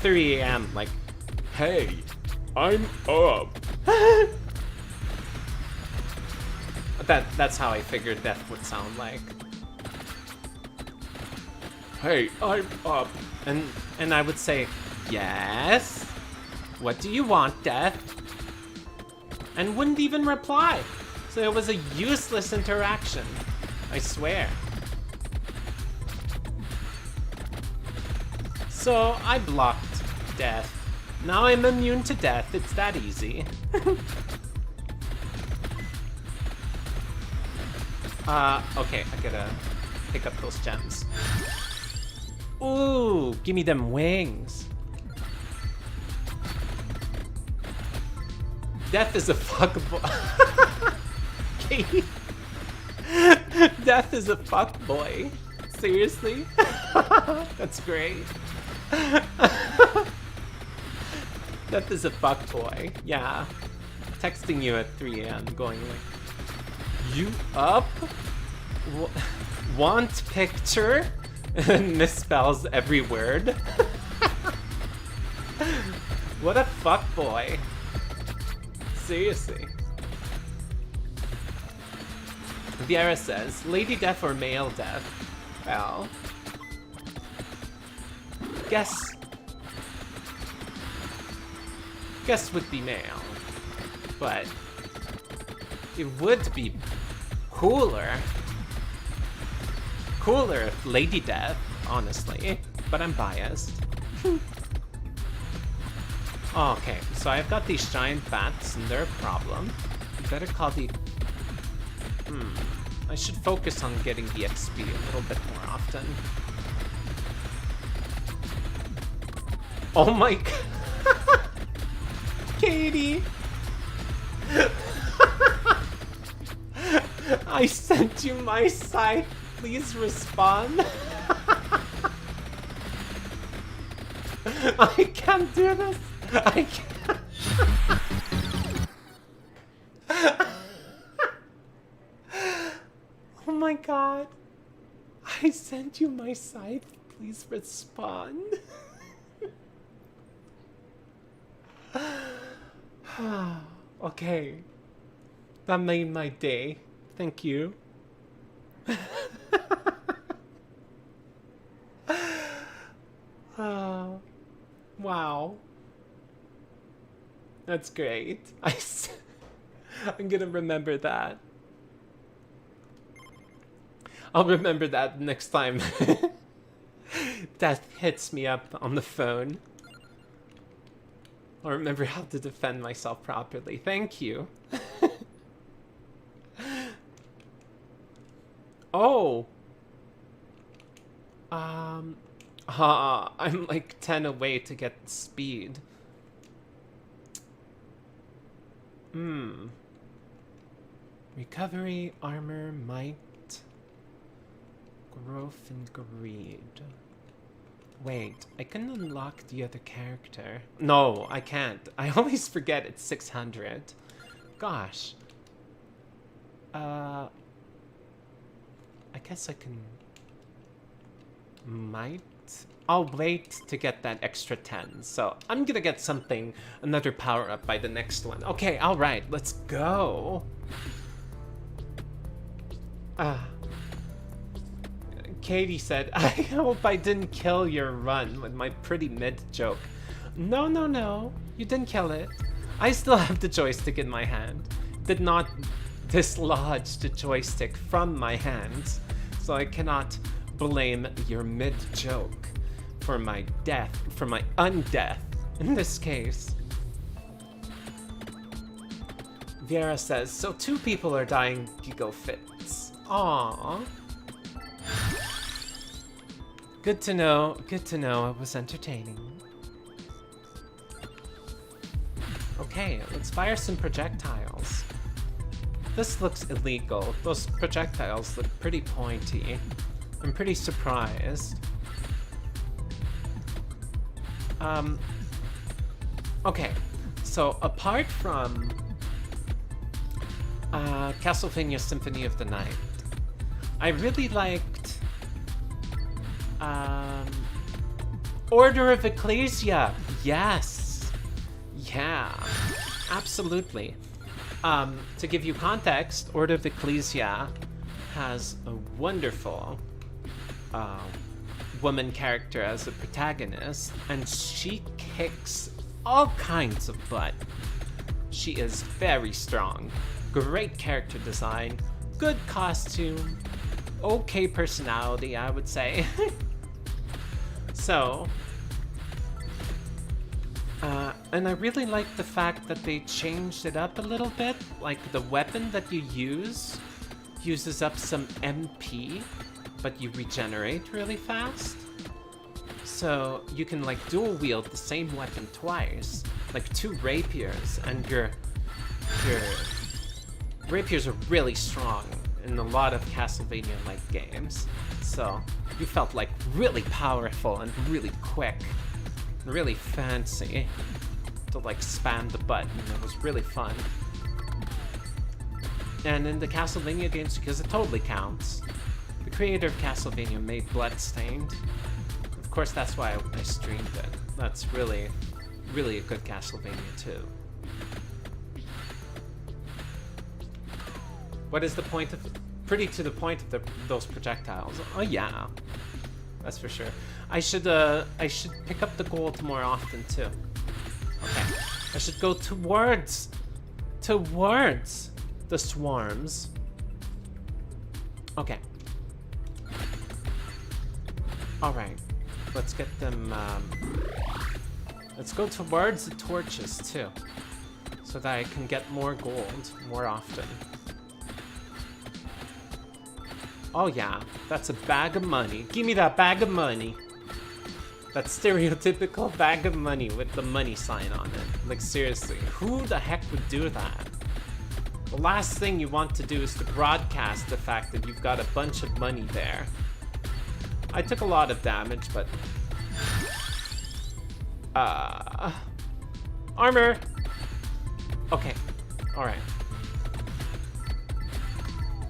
3 a.m. like, hey, I'm up. That's how I figured Death would sound like. Hey, I'm up. And I would say, yes? What do you want, Death? And wouldn't even reply. So it was a useless interaction. I swear. So I blocked Death. Now I'm immune to death. It's that easy. Okay, I gotta pick up those gems. Ooh, give me them wings. Death is a fuckboy. Katie. Death is a fuckboy. Seriously? That's great. Death is a fuckboy. Yeah. Texting you at 3 a.m. going like, you up? Want picture? And misspells every word. What a fuckboy. Seriously. Viera says, Lady Death or Male Death? Well, guess would be male, but it would be cooler if Lady Death, honestly, but I'm biased. Okay, so I've got these giant bats and they're a problem. Better call the... I should focus on getting the XP a little bit more often. Oh my god. Katie! I sent you my site. Please respond. I can't do this. I can't. Oh my god. I sent you my site. Please respond. Okay. That made my day. Thank you. Wow. That's great. I'm gonna remember that. I'll remember that next time Death hits me up on the phone. I'll remember how to defend myself properly. Thank you. Oh. I'm like 10 away to get speed. Recovery, armor, might, growth, and greed. Wait, I can unlock the other character. No, I can't. I always forget it's 600. Gosh. I guess I can... Might? I'll wait to get that extra 10. So I'm gonna get something, another power-up by the next one. Okay, alright, let's go. Katie said, I hope I didn't kill your run with my pretty mid joke. No, no, no. You didn't kill it. I still have the joystick in my hand. Did not dislodge the joystick from my hands. So I cannot blame your mid joke for my death, for my undeath in this case. Viera says, so 2 people are dying giggle fits. Aww. Good to know it was entertaining. Okay, let's fire some projectiles. This looks illegal. Those projectiles look pretty pointy. I'm pretty surprised. Okay, so apart from Castlevania Symphony of the Night, I really liked Order of Ecclesia. Yes. Yeah, absolutely. To give you context, Order of Ecclesia has a wonderful woman character as a protagonist, and she kicks all kinds of butt. She is very strong. Great character design, good costume, okay personality, I would say. So, and I really like the fact that they changed it up a little bit. Like, the weapon that you use uses up some MP, but you regenerate really fast. So you can like dual wield the same weapon twice, like 2 rapiers, and your rapiers are really strong in a lot of Castlevania-like games. So you felt like really powerful and really quick, and really fancy to like spam the button. It was really fun. And in the Castlevania games, because it totally counts, the creator of Castlevania made Bloodstained. Of course, that's why I streamed it. That's really, really a good Castlevania too. What is the point of... Pretty to the point of those projectiles. Oh yeah, that's for sure. I should pick up the gold more often too. Okay, I should go towards the swarms. Okay. All right, let's get them. Let's go towards the torches too, so that I can get more gold more often. Oh yeah, that's a bag of money. Give me that bag of money. That stereotypical bag of money with the money sign on it. Like seriously, who the heck would do that? The last thing you want to do is to broadcast the fact that you've got a bunch of money there. I took a lot of damage, but... Armor! Okay, alright.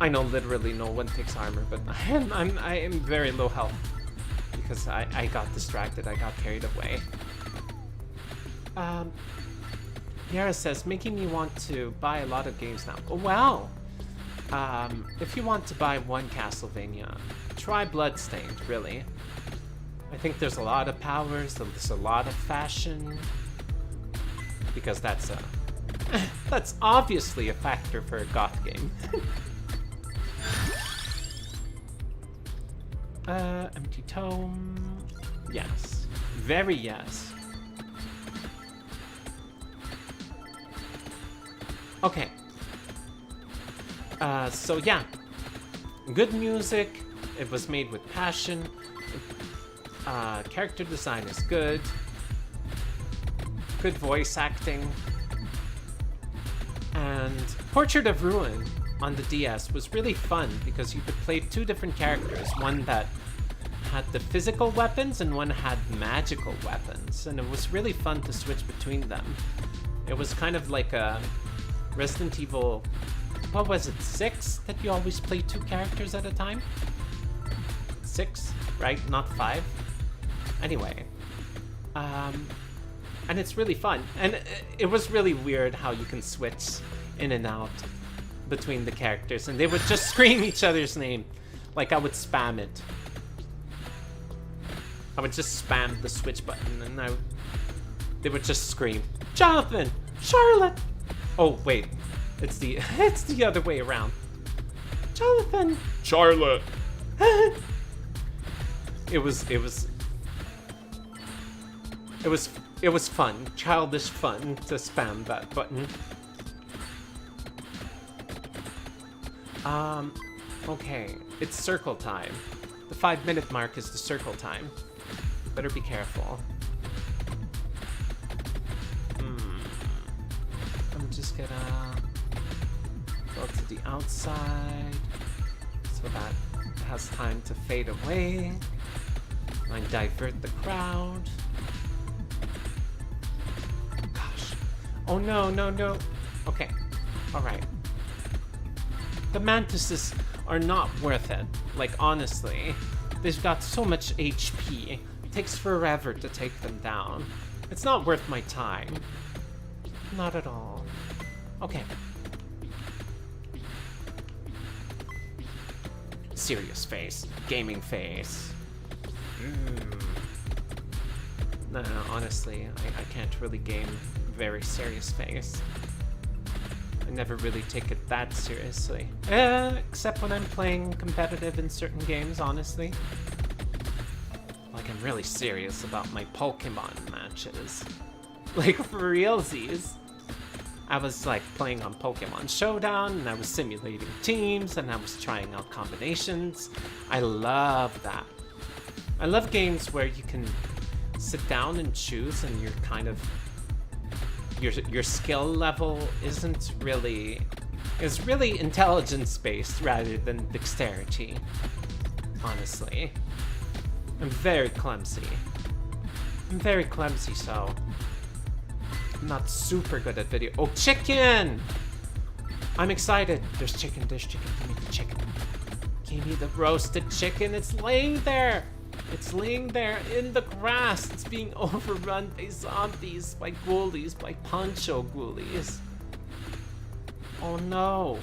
I know literally no one takes armor, but I am very low health because I got distracted. I got carried away. Yara says, making me want to buy a lot of games now. Well, if you want to buy one Castlevania, try Bloodstained, really. I think there's a lot of powers, there's a lot of fashion, because that's that's obviously a factor for a goth game. Empty tome. Yes. Very yes. Okay. So yeah. Good music. It was made with passion. Character design is good. Good voice acting. And Portrait of Ruin on the DS was really fun because you could play two different characters. One that had the physical weapons and one had magical weapons. And it was really fun to switch between them. It was kind of like a Resident Evil, what was it, 6? That you always play two characters at a time? 6, right? Not 5? Anyway. And it's really fun. And it was really weird how you can switch in and out between the characters. And they would just scream each other's name. Like I would spam it. I would just spam the switch button and they would just scream, Jonathan! Charlotte! Oh, wait. It's the other way around. Jonathan! Charlotte! It was fun, childish fun to spam that button. Okay, it's circle time. The 5-minute mark is the circle time. Better be careful. I'm just gonna go to the outside so that it has time to fade away. And divert the crowd. Gosh. Oh no, no, no. Okay. Alright. The mantises are not worth it. Like, honestly. They've got so much HP. It takes forever to take them down. It's not worth my time. Not at all. Okay. Serious face. Gaming face. No, honestly, I can't really game very serious face. I never really take it that seriously. Except when I'm playing competitive in certain games, honestly. Like, I'm really serious about my Pokemon matches. Like, for realsies. I was, like, playing on Pokemon Showdown, and I was simulating teams, and I was trying out combinations. I love that. I love games where you can sit down and choose, and you're kind of... Your skill level is really intelligence-based rather than dexterity. Honestly. I'm very clumsy. So... I'm not super good at video. Oh, chicken! I'm excited. There's chicken. Give me the chicken. Give me the roasted chicken. It's laying there. It's laying there in the grass. It's being overrun by zombies, by ghoulies, by poncho ghoulies. Oh no.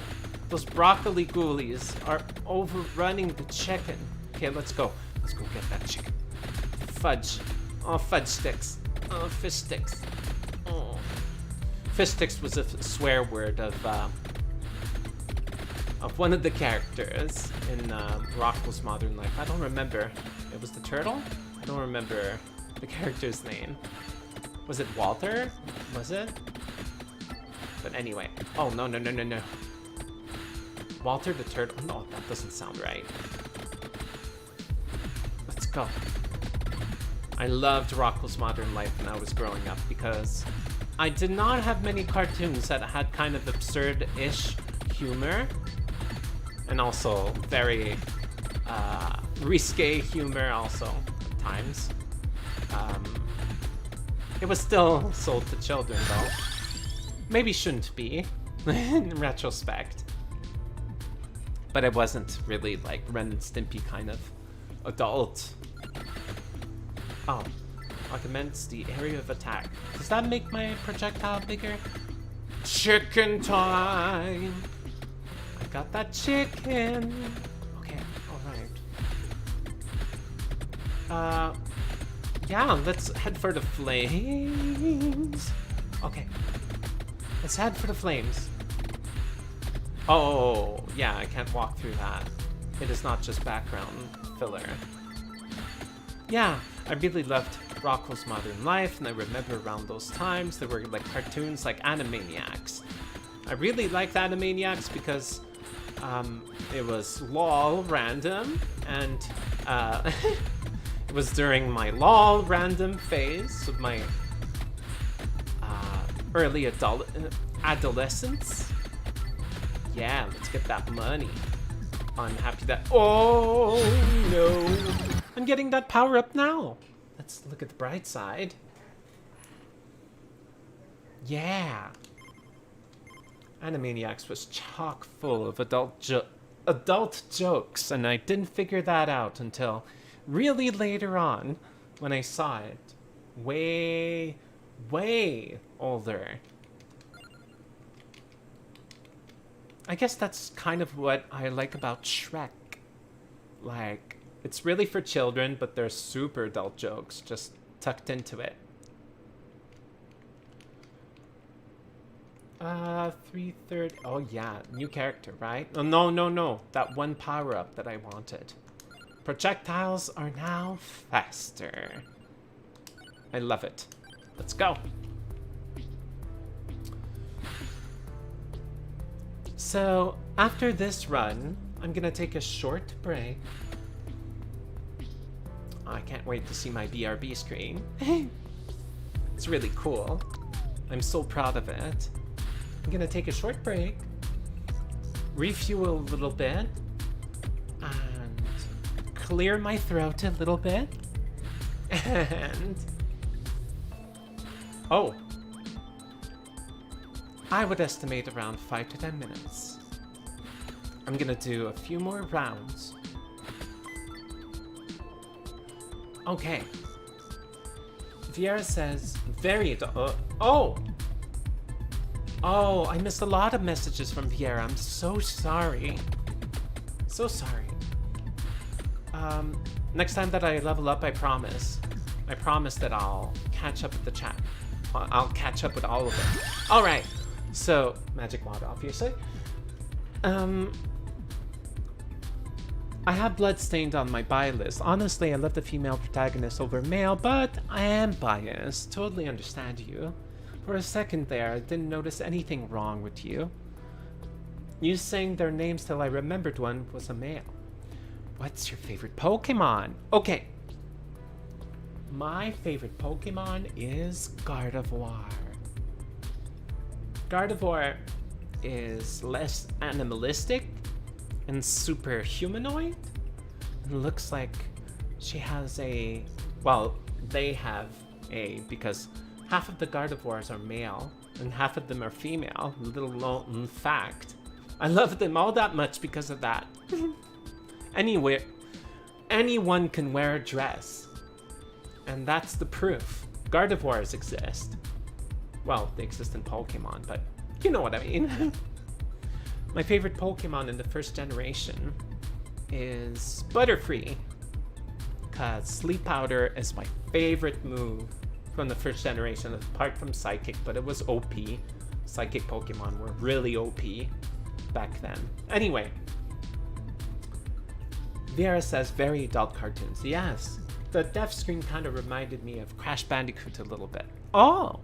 Those broccoli ghoulies are overrunning the chicken. Okay, let's go. Let's go get that chicken. Fudge. Oh, fudge sticks. Oh, fish sticks. Oh. Fish sticks was a swear word of one of the characters in Rocko's Modern Life. I don't remember. It was the turtle? I don't remember the character's name. Was it Walter? Was it? But anyway. Oh, no. Walter the turtle? No, that doesn't sound right. Let's go. I loved Rocko's Modern Life when I was growing up because I did not have many cartoons that had kind of absurd-ish humor. And also very risque humor also at times. It was still sold to children though. Maybe shouldn't be in retrospect. But it wasn't really like Ren and Stimpy kind of adult. Oh, Augments the area of attack. Does that make my projectile bigger? Chicken time! I got that chicken! Okay, alright. Yeah, let's head for the flames. Okay. Let's head for the flames. Oh, yeah, I can't walk through that. It is not just background filler. Yeah, I really loved Rocko's Modern Life, and I remember around those times there were like cartoons like Animaniacs. I really liked Animaniacs because it was LOL random, and it was during my LOL random phase of my early adolescence. Yeah, let's get that money. I'm happy that... Oh, no. I'm getting that power up now. Let's look at the bright side. Yeah. Animaniacs was chock full of adult jokes, and I didn't figure that out until really later on when I saw it. Way older. I guess that's kind of what I like about Shrek. Like, it's really for children, but there's super adult jokes just tucked into it. 3:30. Oh yeah, new character, right? Oh, no. That one power-up that I wanted. Projectiles are now faster. I love it. Let's go. So, after this run, I'm gonna take a short break. I can't wait to see my BRB screen. It's really cool. I'm so proud of it. I'm gonna take a short break, refuel a little bit, and clear my throat a little bit, and... Oh! I would estimate around 5 to 10 minutes. I'm gonna do a few more rounds. Okay. Viera says, oh! Oh, I missed a lot of messages from Viera. I'm so sorry. So sorry. Next time that I level up, I promise that I'll catch up with the chat. I'll catch up with all of them. Alright. So, Magic Mod, obviously. I have Bloodstained on my buy list. Honestly, I love the female protagonist over male, but I am biased. Totally understand you. For a second there, I didn't notice anything wrong with you. You saying their names till I remembered one was a male. What's your favorite Pokemon? Okay. My favorite Pokemon is Gardevoir. Gardevoir is less animalistic and super humanoid. It looks like she has a... Well, they have a... Because half of the Gardevoirs are male and half of them are female. Little known fact. I love them all that much because of that. Anyway, anyone can wear a dress. And that's the proof. Gardevoirs exist. Well, they exist in Pokemon, but you know what I mean. My favorite Pokemon in the first generation is Butterfree. Because Sleep Powder is my favorite move from the first generation, apart from Psychic, but it was OP. Psychic Pokemon were really OP back then. Anyway. Viera says very adult cartoons. Yes. The death screen kind of reminded me of Crash Bandicoot a little bit. Oh!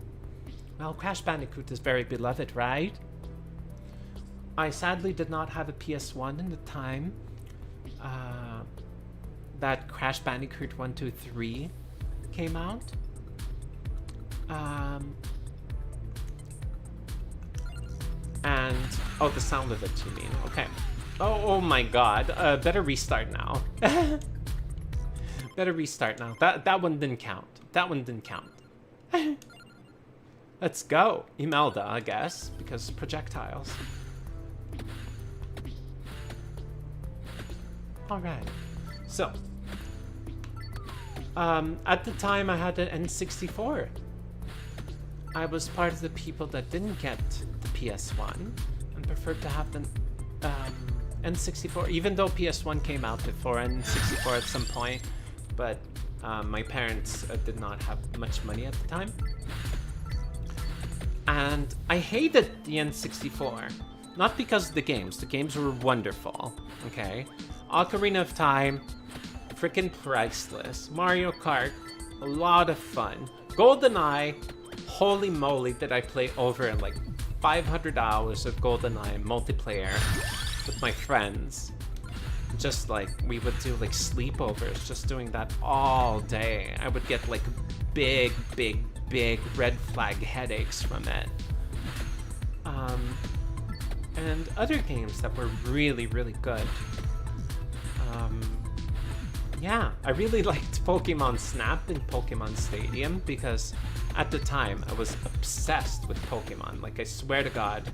Well, Crash Bandicoot is very beloved, right? I sadly did not have a PS1 in the time that Crash Bandicoot 1, 2, 3 came out. And... Oh, the sound of it, you mean? Okay. Oh my god. Better restart now. Better restart now. That one didn't count. That one didn't count. Let's go. Imelda, I guess, because projectiles. Alright. So. At the time, I had an N64. I was part of the people that didn't get the PS1 and preferred to have the N64, even though PS1 came out before N64 at some point, but my parents did not have much money at the time. And I hated the N64, not because of the games were wonderful, okay? Ocarina of Time, freaking priceless. Mario Kart, a lot of fun. GoldenEye, holy moly, did I play over like 500 hours of GoldenEye multiplayer with my friends. Just like, we would do like sleepovers, just doing that all day. I would get like big red flag headaches from it. And other games that were really good. Yeah, I really liked Pokemon Snap and Pokemon Stadium because at the time I was obsessed with Pokemon. Like, I swear to God,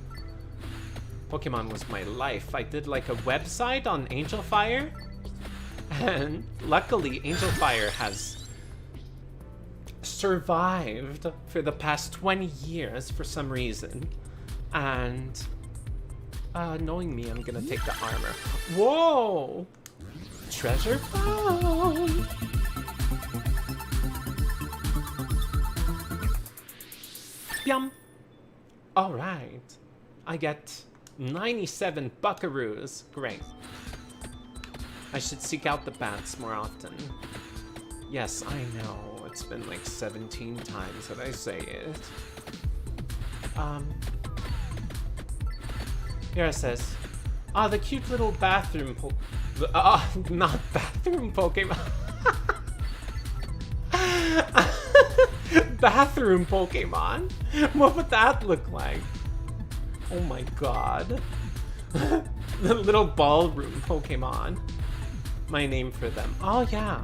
Pokemon was my life. I did like a website on Angel Fire, and luckily Angel Fire has survived for the past 20 years for some reason. And knowing me, I'm gonna take the armor. Whoa! Treasure found! Yum! Alright. I get 97 buckaroos. Great. I should seek out the bats more often. Yes, I know. It's been like 17 times that I say it. Here it says, the cute little bathroom not bathroom Pokemon. Bathroom Pokemon? What would that look like? Oh my god. The little ballroom Pokemon. My name for them. Oh yeah.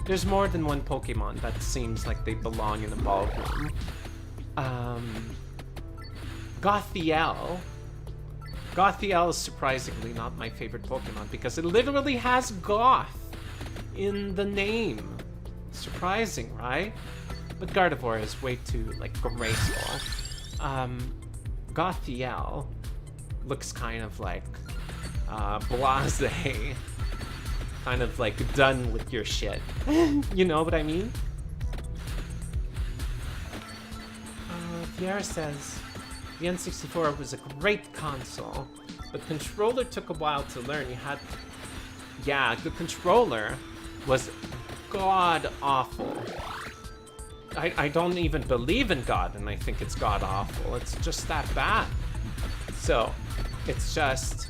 There's more than one Pokemon that seems like they belong in a ballroom. Gothiel. Gothiel is surprisingly not my favorite Pokemon because it literally has goth in the name. Surprising, right? But Gardevoir is way too, like, graceful. Gothiel looks kind of like, blasé. Kind of, like, done with your shit. You know what I mean? Pierre says, the N64 was a great console, but the controller took a while to learn. You had... Yeah, the controller was god-awful. I don't even believe in God, and I think it's god-awful. It's just that bad. So, it's just...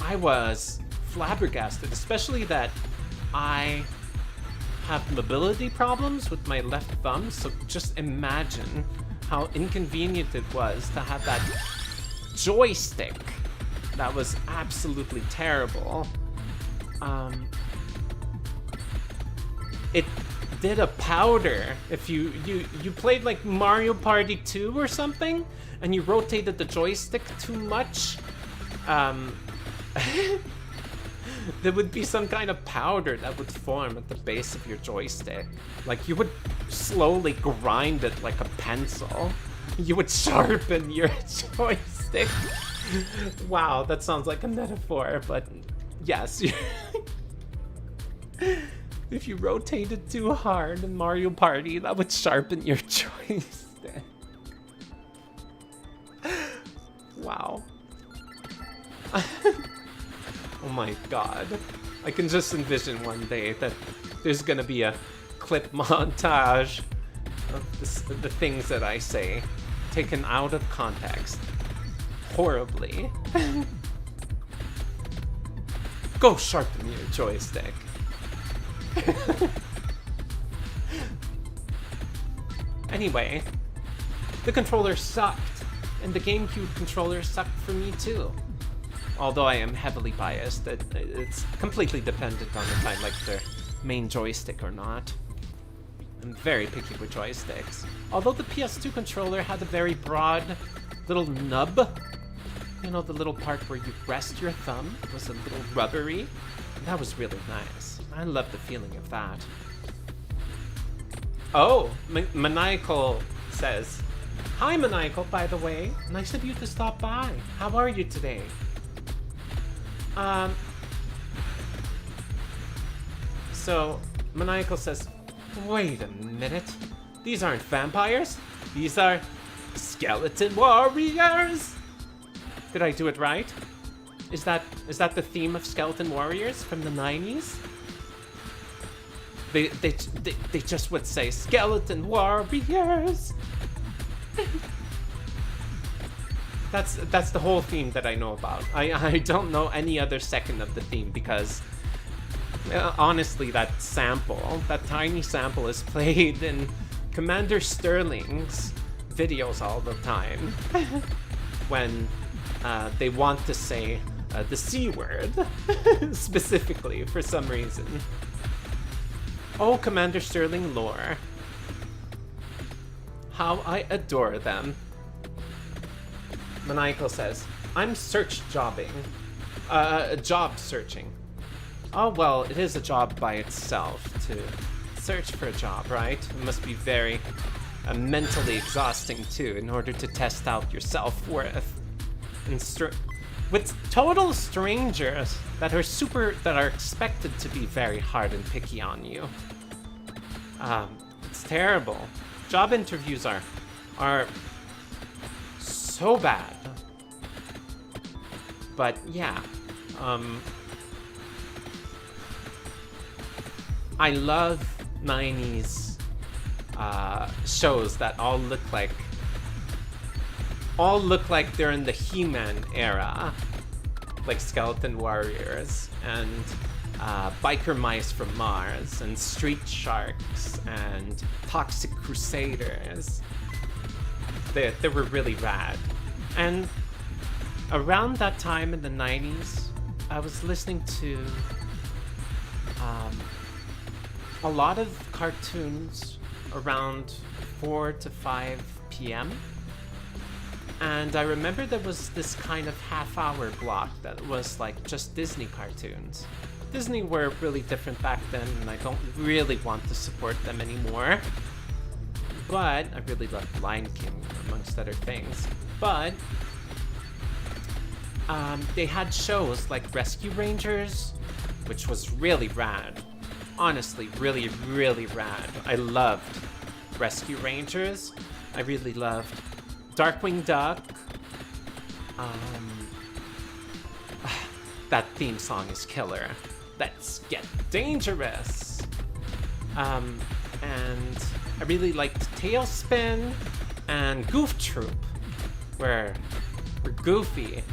I was flabbergasted, especially that I have mobility problems with my left thumb, so just imagine how inconvenient it was to have that joystick. That was absolutely terrible. It did a powder. If you played like Mario Party 2 or something, and you rotated the joystick too much, there would be some kind of powder that would form at the base of your joystick. Like, you would slowly grind it like a pencil. You would sharpen your joystick. Wow, that sounds like a metaphor, but yes. If you rotated too hard in Mario Party, that would sharpen your joystick. Wow. Oh my god. I can just envision one day that there's gonna be a clip montage of the things that I say, taken out of context. Horribly. Go sharpen your joystick. Anyway, the controller sucked, and the GameCube controller sucked for me too. Although I am heavily biased, it's completely dependent on if I like the main joystick or not. I'm very picky with joysticks. Although the PS2 controller had a very broad little nub. You know, the little part where you rest your thumb was a little rubbery. That was really nice. I love the feeling of that. Oh, Maniacal says, "Hi, Maniacal, by the way. Nice of you to stop by. How are you today?" So, Maniacal says, "Wait a minute. These aren't vampires. These are skeleton warriors." Did I do it right? Is that the theme of Skeleton Warriors from the 90s? They just would say Skeleton Warriors. That's the whole theme that I know about. I don't know any other second of the theme because honestly, that tiny sample is played in Commander Sterling's videos all the time when they want to say the C word specifically for some reason. Oh, Commander Sterling lore. How I adore them. Maniacal says, "I'm job searching." Oh, well, it is a job by itself to search for a job, right? It must be very mentally exhausting, too, in order to test out your self-worth. With total strangers that are expected to be very hard and picky on you. It's terrible. Job interviews are so bad. But yeah, I love 90s shows that all look like they're in the He-Man era, like Skeleton Warriors and Biker Mice from Mars and Street Sharks and Toxic Crusaders. They were really rad. And around that time in the 90s, I was listening to a lot of cartoons around 4 to 5 p.m. And I remember there was this kind of half-hour block that was like just Disney cartoons. Disney were really different back then, and I don't really want to support them anymore. But I really loved Lion King, amongst other things. But they had shows like Rescue Rangers, which was really rad. Honestly, really, really rad. I loved Rescue Rangers. I really loved Darkwing Duck. That theme song is killer. Let's get dangerous. And I really liked Tailspin and Goof Troop, where Goofy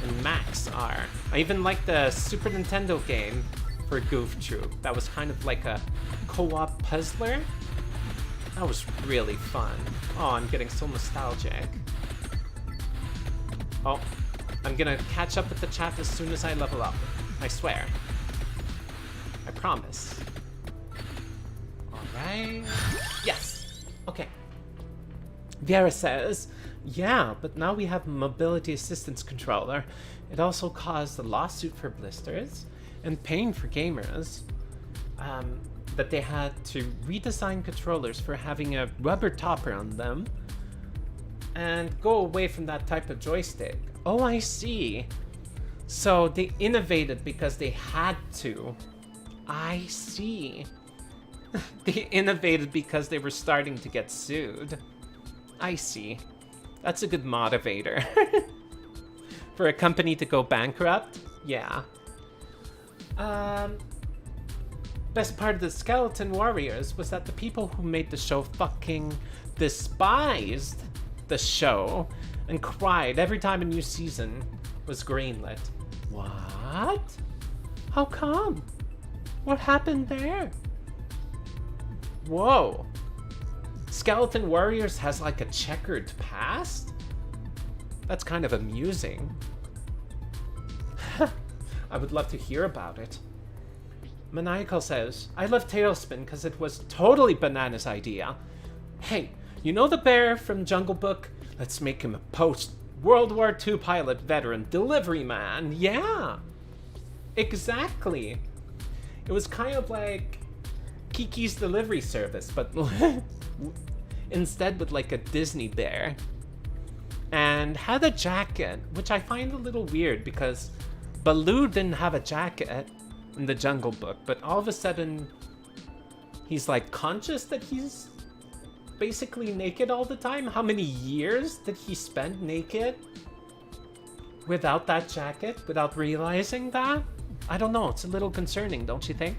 and Max are. I even liked the Super Nintendo game for Goof Troop. That was kind of like a co-op puzzler. That was really fun. Oh, I'm getting so nostalgic. Oh, I'm gonna catch up with the chat as soon as I level up. I swear. I promise. Alright. Yes! Okay. Viera says, "Yeah, but now we have a mobility assistance controller. It also caused a lawsuit for Blisters and pain for gamers. That they had to redesign controllers for having a rubber topper on them and go away from that type of joystick." Oh, I see. So they innovated because they had to. I see. They innovated because they were starting to get sued. I see. That's a good motivator. For a company to go bankrupt? Yeah. Best part of the Skeleton Warriors was that the people who made the show fucking despised the show and cried every time a new season was greenlit. What? How come? What happened there? Whoa. Skeleton Warriors has like a checkered past? That's kind of amusing. I would love to hear about it. Maniacal says, "I love Tailspin because it was totally Banana's idea. Hey, you know the bear from Jungle Book? Let's make him a post-World War II pilot veteran delivery man. Yeah, exactly. It was kind of like Kiki's Delivery Service, but instead with like a Disney bear. And had a jacket, which I find a little weird because Baloo didn't have a jacket in the Jungle Book, but all of a sudden he's like conscious that he's basically naked all the time. How many years did he spend naked without that jacket, without realizing that? I don't know, it's a little concerning, don't you think?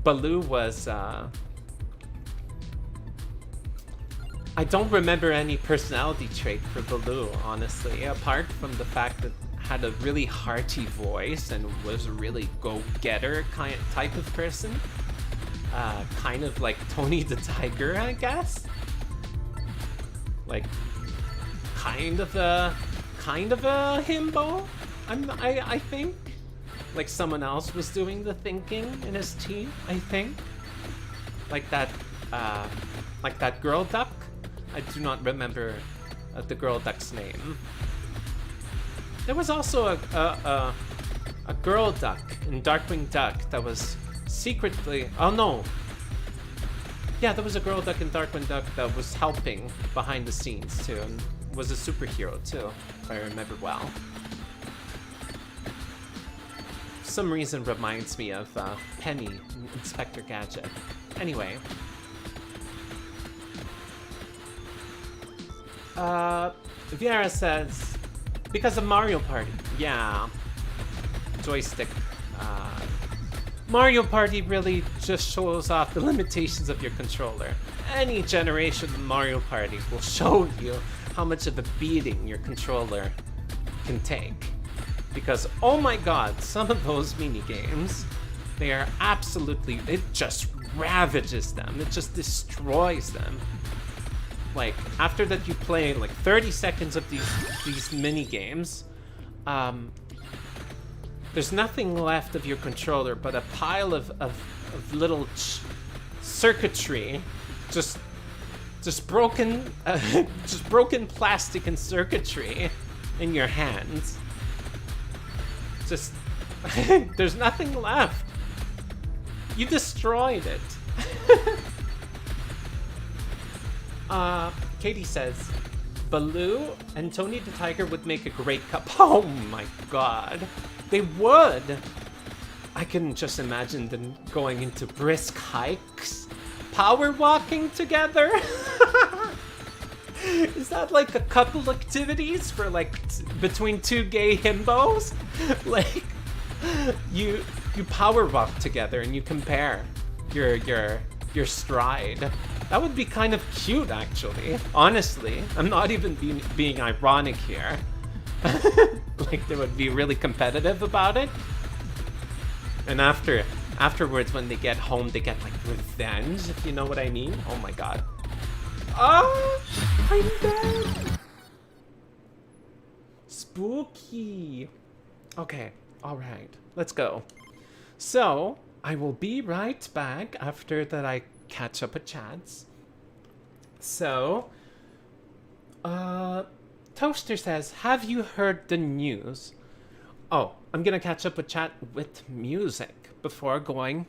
Baloo was, I don't remember any personality trait for Baloo, honestly, apart from the fact that had a really hearty voice and was a really go-getter type of person. Kind of like Tony the Tiger, I guess. Like, kind of a himbo, I think. Like someone else was doing the thinking in his team, I think. Like that girl duck. I do not remember the girl duck's name. There was also a girl duck in Darkwing Duck that was secretly... Oh no! Yeah, there was a girl duck in Darkwing Duck that was helping behind the scenes too, and was a superhero too, if I remember well. For some reason reminds me of Penny in Inspector Gadget. Anyway. Viera says, because of Mario Party. Yeah. Joystick. Mario Party really just shows off the limitations of your controller. Any generation of Mario Party will show you how much of a beating your controller can take. Because, oh my god, some of those minigames, they are absolutely, it just ravages them. It just destroys them. Like, after that you play like 30 seconds of these mini games, there's nothing left of your controller but a pile of little circuitry, just broken, just broken plastic and circuitry in your hands. Just, there's nothing left. You destroyed it. Katie says, Baloo and Tony the Tiger would make a great couple. Oh my god. They would. I can just imagine them going into brisk hikes, power walking together. Is that like a couple activities for like between two gay himbos? Like you power walk together and you compare your stride. That would be kind of cute, actually. Honestly, I'm not even being ironic here. Like they would be really competitive about it. And afterwards, when they get home, they get like revenge, if you know what I mean. Oh my god. Oh, I'm dead. Spooky. Okay, all right, let's go. So I will be right back after that I catch up with chats. So, Toaster says, have you heard the news? Oh, I'm gonna catch up with chat with music before going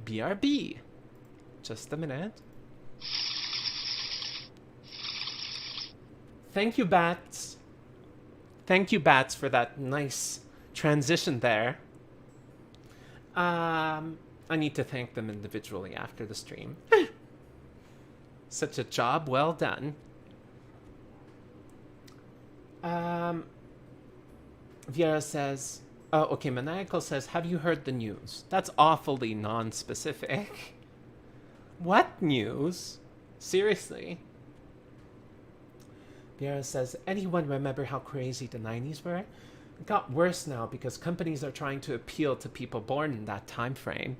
BRB. Just a minute. Thank you, Bats. Thank you, Bats, for that nice transition there. I need to thank them individually after the stream. Such a job well done. Viera says, oh, okay, Maniacal says, have you heard the news? That's awfully non-specific. What news? Seriously? Viera says, anyone remember how crazy the 90s were? It got worse now because companies are trying to appeal to people born in that time frame.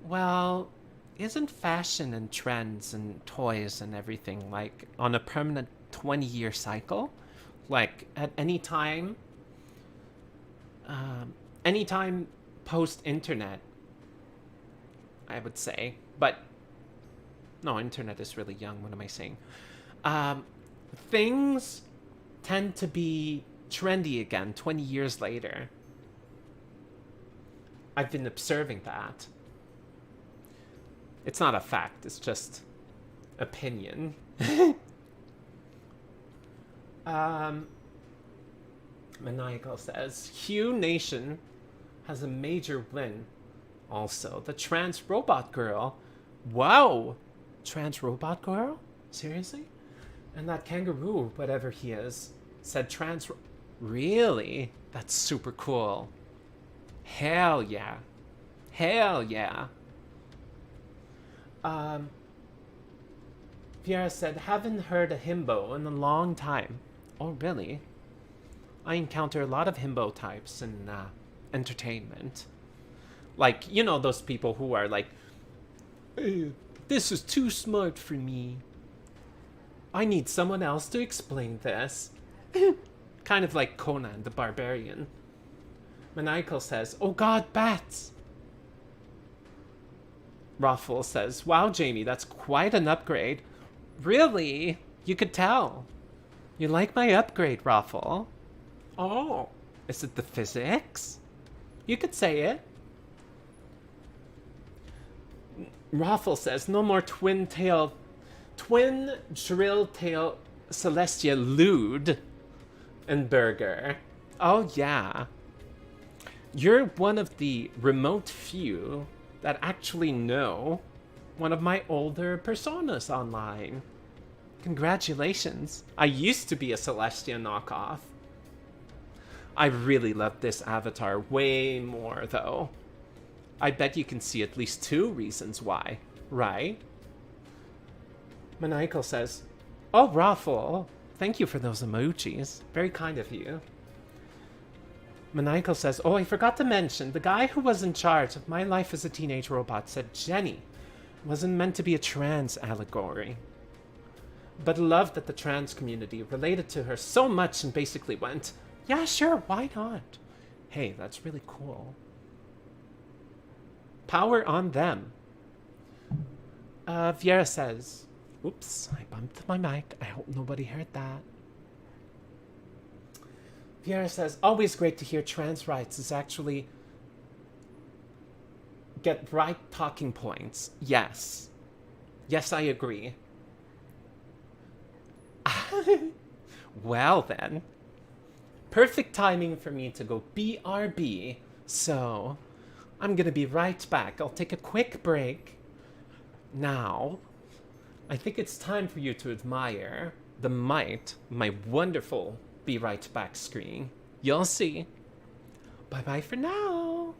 Well, isn't fashion and trends and toys and everything like on a permanent 20-year cycle? Like at any time post-internet, I would say. But no, internet is really young. What am I saying? Things tend to be trendy again 20 years later. I've been observing that. It's not a fact, it's just opinion. Maniacal says, Hugh Nation has a major win. Also, the trans robot girl. Wow! Trans robot girl? Seriously? And that kangaroo, whatever he is, said trans... Really? That's super cool. Hell yeah. Hell yeah. Viera said, haven't heard a himbo in a long time. Oh, really? I encounter a lot of himbo types in entertainment. Like, you know, those people who are like, hey, this is too smart for me. I need someone else to explain this. Kind of like Conan the Barbarian. Maniacal says, oh god, bats! Raffle says, wow, Jamie, that's quite an upgrade. Really? You could tell. You like my upgrade, Raffle? Oh, is it the physics? You could say it. Raffle says, no more twin drill tail Celestia lewd and burger. Oh yeah. You're one of the remote few that actually know one of my older personas online. Congratulations. I used to be a Celestia knockoff. I really love this avatar way more, though. I bet you can see at least 2 reasons why, right? Maniacal says, oh, Raffle, thank you for those emojis. Very kind of you. Maniacal says, oh, I forgot to mention, the guy who was in charge of my life as a teenage robot said Jenny wasn't meant to be a trans allegory. But loved that the trans community related to her so much and basically went, yeah, sure, why not? Hey, that's really cool. Power on them. Viera says, oops, I bumped my mic. I hope nobody heard that. Viera says, always great to hear trans rights is actually get right talking points. Yes. Yes, I agree. Well then. Perfect timing for me to go BRB. So, I'm gonna be right back. I'll take a quick break. Now, I think it's time for you to admire the might, my wonderful Be Right Back screen. You'll see. Bye-bye for now.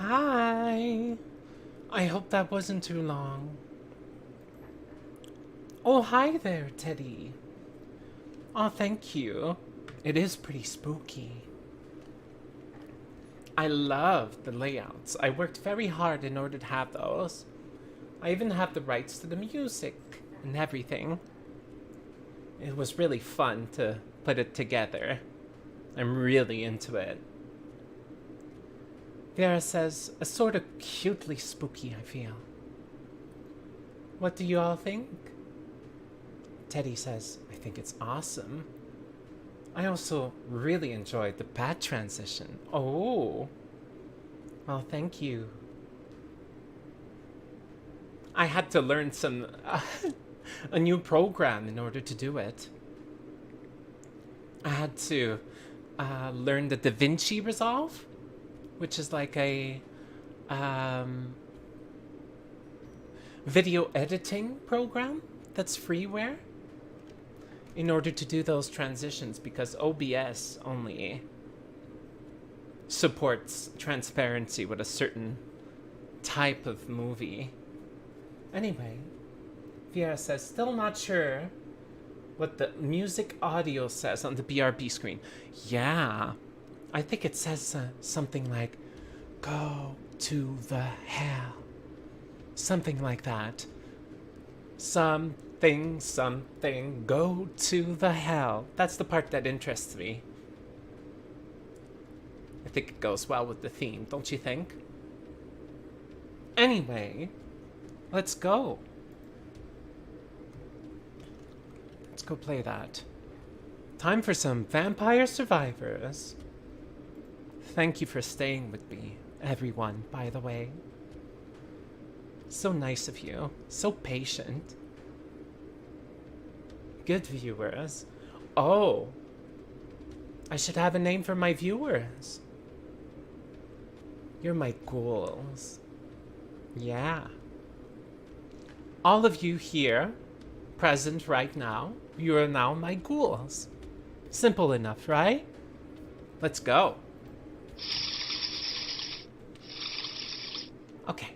Hi. I hope that wasn't too long. Oh, hi there, Teddy. Oh, thank you. It is pretty spooky. I love the layouts. I worked very hard in order to have those. I even have the rights to the music and everything. It was really fun to put it together. I'm really into it. Vera says, a sort of cutely spooky, I feel. What do you all think? Teddy says, I think it's awesome. I also really enjoyed the bat transition. Oh. Well, thank you. I had to learn a new program in order to do it. I had to learn the DaVinci Resolve, which is like a video editing program that's freeware, in order to do those transitions, because OBS only supports transparency with a certain type of movie. Anyway, Viera says, still not sure what the music audio says on the BRB screen. Yeah, I think it says something like, go to the hell. Something like that. Something, go to the hell. That's the part that interests me. I think it goes well with the theme, don't you think? Anyway, let's go. Let's go play that. Time for some Vampire Survivors. Thank you for staying with me, everyone, by the way. So nice of you. So patient. Good viewers. Oh. I should have a name for my viewers. You're my ghouls. Yeah. All of you here, present right now, you are now my ghouls. Simple enough, right? Let's go. Okay.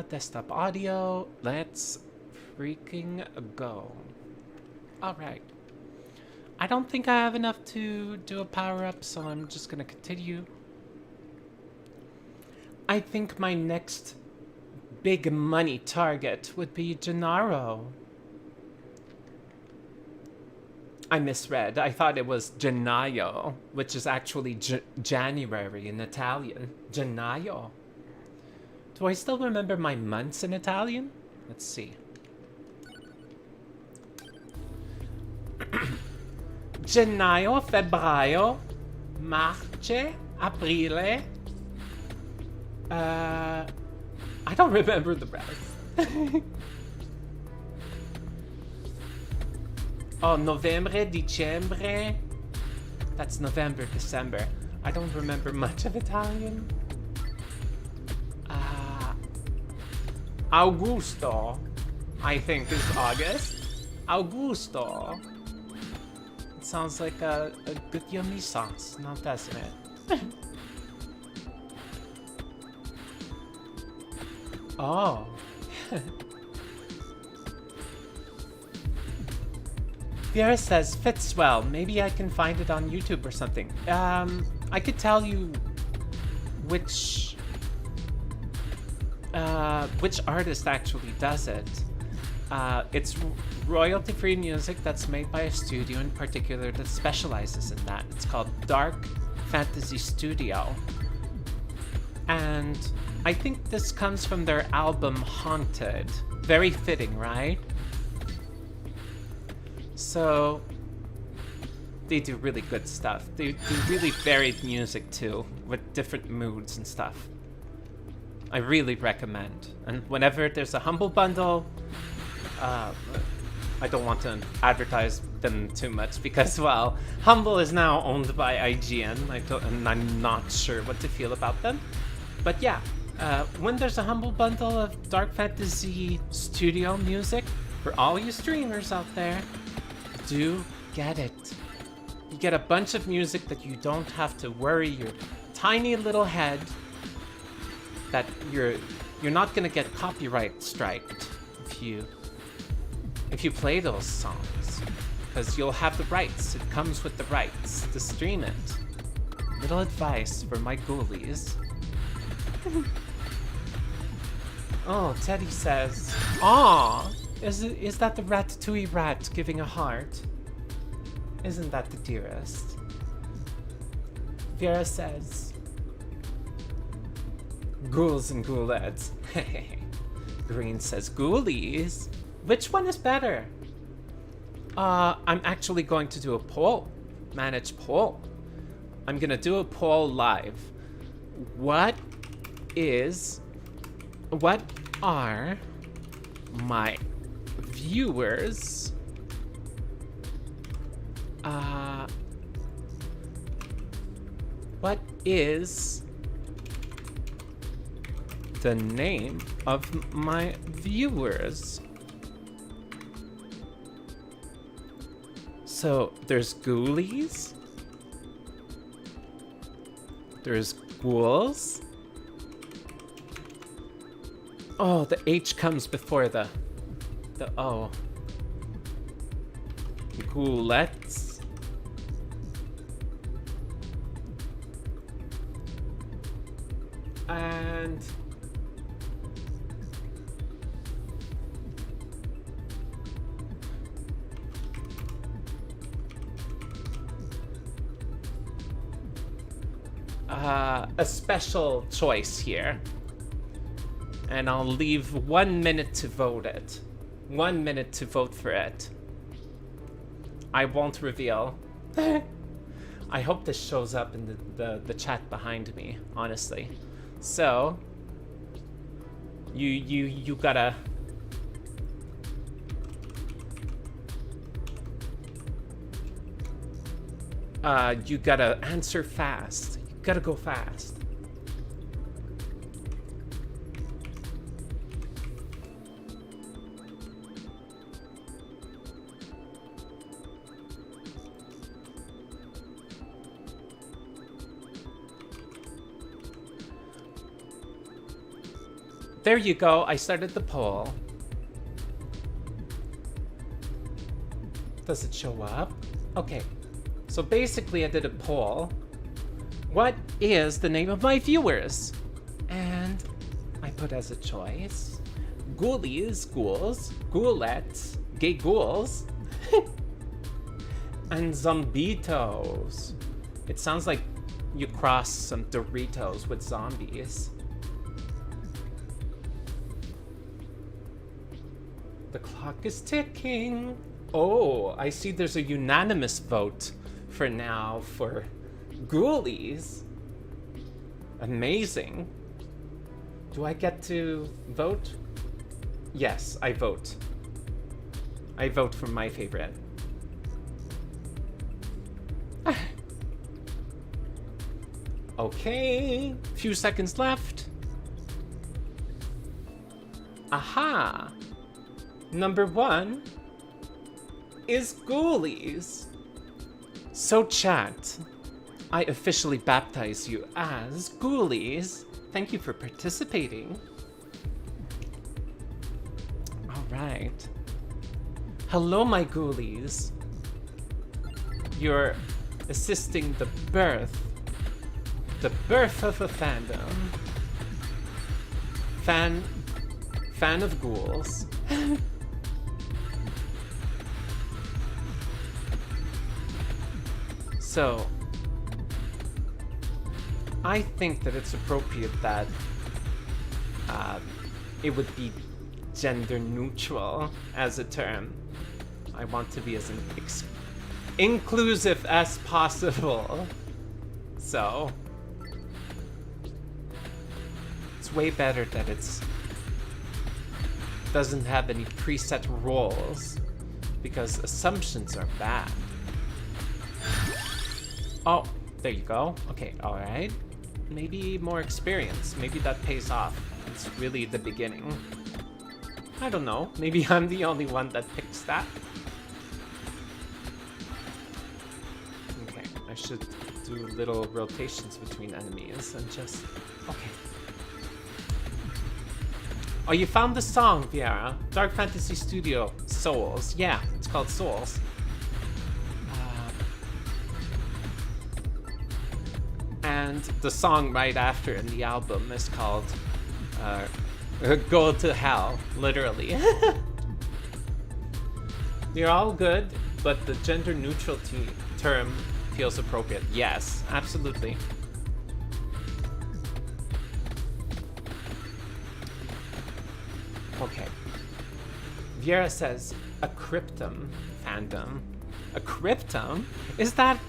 Desktop audio. Let's freaking go. Alright. I don't think I have enough to do a power-up, so I'm just gonna continue. I think my next big money target would be Gennaro. I misread. I thought it was Gennaio, which is actually January in Italian. Gennaio. Do I still remember my months in Italian? Let's see. Gennaio, febbraio, marce, aprile. I don't remember the rest. Oh, novembre, dicembre. That's November, December. I don't remember much of Italian. Augusto, I think, is August. Augusto. It sounds like a good yummy sauce, now doesn't it? Oh. Viera says, fits well. Maybe I can find it on YouTube or something. I could tell you which artist actually does it. It's royalty-free music that's made by a studio in particular that specializes in that. It's called Dark Fantasy Studio. And I think this comes from their album Haunted. Very fitting, right? So they do really good stuff. They do really varied music too, with different moods and stuff. I really recommend. And whenever there's a Humble Bundle, I don't want to advertise them too much because, well, Humble is now owned by IGN, and I'm not sure what to feel about them. But yeah, when there's a Humble Bundle of Dark Fantasy Studio music, for all you streamers out there, do get it. You get a bunch of music that you don't have to worry your tiny little head that you're not gonna get copyright striked if you play those songs, because you'll have the rights. It comes with the rights to stream it. Little advice for my ghoulies. Oh, Teddy says, "Aw, is that the Ratatouille rat giving a heart? Isn't that the dearest?" Vera says, "Ghouls and ghoulettes." Green says, "Ghoulies? Which one is better?" I'm actually going to do a poll. Manage poll. I'm gonna do a poll live. What are my viewers what is the name of my viewers? So there's ghoulies, there's ghouls. Oh, the H comes before the O. Ghoulettes. And a special choice here. And I'll leave 1 minute to vote it. 1 minute to vote for it. I won't reveal. I hope this shows up in the chat behind me, honestly. So you gotta you gotta answer fast. You gotta go fast. There you go. I started the poll. Does it show up? Okay. So basically I did a poll. What is the name of my viewers? And I put as a choice ghoulies, ghouls, ghoulettes, gay ghouls, and zombitos. It sounds like you cross some Doritos with zombies. The clock is ticking. Oh, I see there's a unanimous vote for now for ghoulies. Amazing. Do I get to vote? Yes, I vote. I vote for my favorite. Okay, few seconds left. Aha! Number 1 is ghoulies. So chat, I officially baptize you as ghoulies. Thank you for participating. All right. Hello, my ghoulies. You're assisting the birth of a fandom. Fan of ghouls. So, I think that it's appropriate that it would be gender neutral as a term. I want to be as inclusive as possible. So, it's way better that it's doesn't have any preset roles, because assumptions are bad. Oh, there you go. Okay, alright. Maybe more experience. Maybe that pays off. It's really the beginning. I don't know. Maybe I'm the only one that picks that. Okay, I should do little rotations between enemies and just... Okay. Oh, you found the song, Viera. Dark Fantasy Studio, Souls. Yeah, it's called Souls. And the song right after in the album is called Go to Hell, literally. They're all good, but the gender neutral term feels appropriate. Yes, absolutely. Okay. Viera says, a cryptum fandom. A cryptum? Is that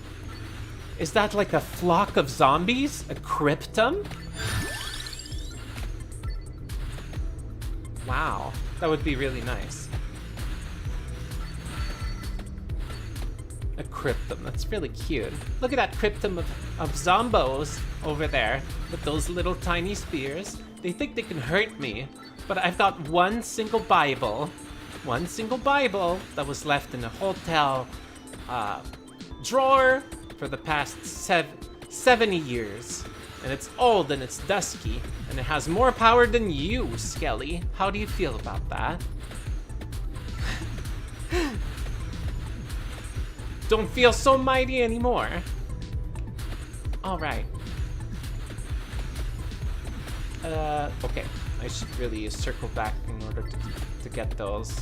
like a flock of zombies? A cryptum? Wow, that would be really nice. A cryptum, that's really cute. Look at that cryptum of zombos over there with those little tiny spears. They think they can hurt me, but I've got one single Bible that was left in a hotel drawer for the past 70 years. And it's old and it's dusky, and it has more power than you, Skelly. How do you feel about that? Don't feel so mighty anymore. Alright. Okay. I should really circle back in order to get those.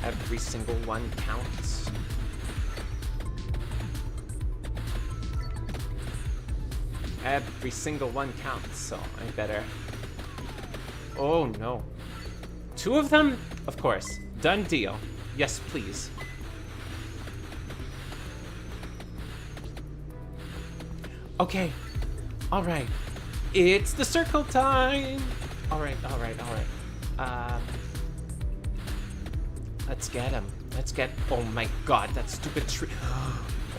Every single one counts. Every single one counts, so I better... Oh no. 2 of them? Of course. Done deal. Yes, please. Okay. Alright. It's the circle time! Alright. Let's get him. Let's get... Oh my god, that stupid tree.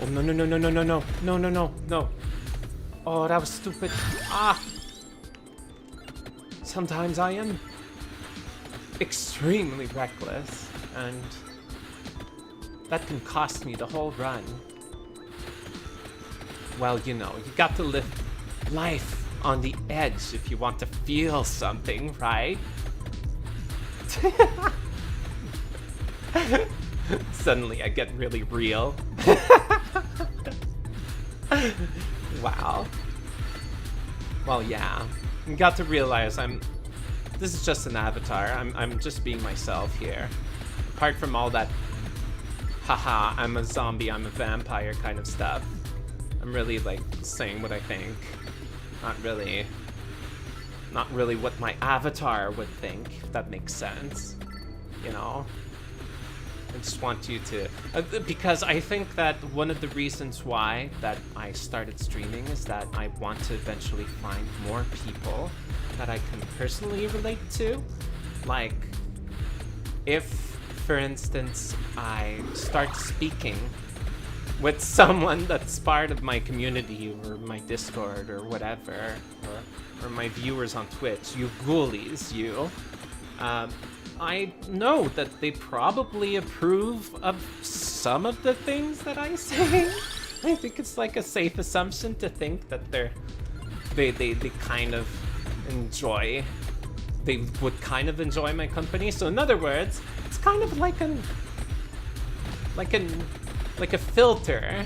Oh, no. Oh, that was stupid. Ah! Sometimes I am extremely reckless, and that can cost me the whole run. Well, you know, you got to live life on the edge if you want to feel something, right? Suddenly I get really real. Wow. Well, yeah. You got to realize this is just an avatar. I'm just being myself here. Apart from all that, haha, I'm a zombie, I'm a vampire kind of stuff. I'm really, like, saying what I think. Not really what my avatar would think, if that makes sense. You know? I just want you to... because I think that one of the reasons why that I started streaming is that I want to eventually find more people that I can personally relate to. Like, if, for instance, I start speaking with someone that's part of my community or my Discord or whatever, or my viewers on Twitch, you ghoulies, you, I know that they probably approve of some of the things that I say. I think it's like a safe assumption to think that they kind of enjoy, they would kind of enjoy my company. So in other words, it's kind of like a filter.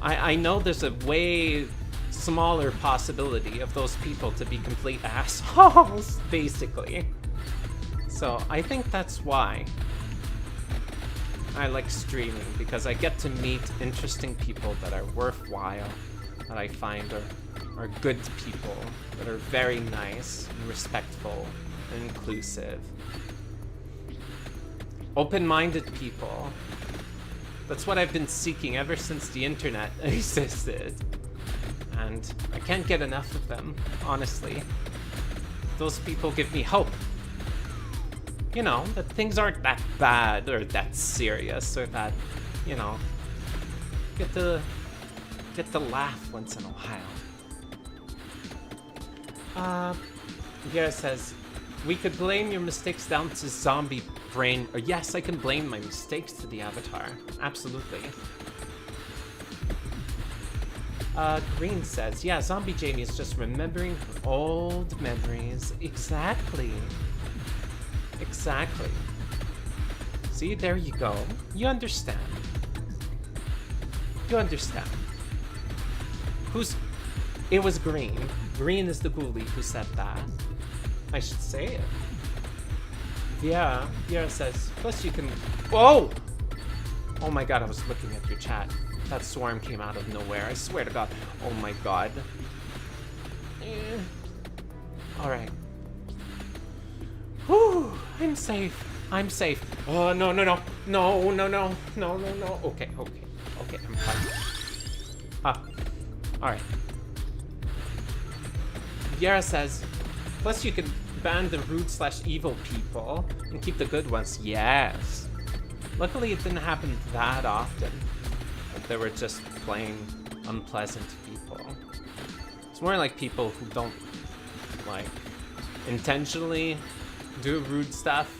I know there's a way smaller possibility of those people to be complete assholes, basically. So I think that's why I like streaming, because I get to meet interesting people that are worthwhile, that I find are good people, that are very nice and respectful and inclusive. Open-minded people. That's what I've been seeking ever since the internet existed. And I can't get enough of them, honestly. Those people give me hope. You know, that things aren't that bad or that serious, or that, you know, get to laugh once in a while. Vera says, we could blame your mistakes down to zombie brain. Or yes, I can blame my mistakes to the avatar. Absolutely. Green says, yeah, Zombie Jamie is just remembering her old memories. Exactly. Exactly. See, there you go. You understand. You understand. It was Green. Green is the ghoulie who said that. I should say it. Yeah, Viera says, plus you can... Whoa! Oh my god, I was looking at your chat. That swarm came out of nowhere, I swear to god. Oh my god. Alright. Whew, I'm safe. I'm safe. Oh, no, no, no. No, no, no. No, no, no. Okay, okay. Okay, I'm fine. Alright. Viera says, plus you can ban the rude/evil people and keep the good ones. Yes. Luckily, it didn't happen that often. They were just plain unpleasant people. It's more like people who don't, like, intentionally do rude stuff.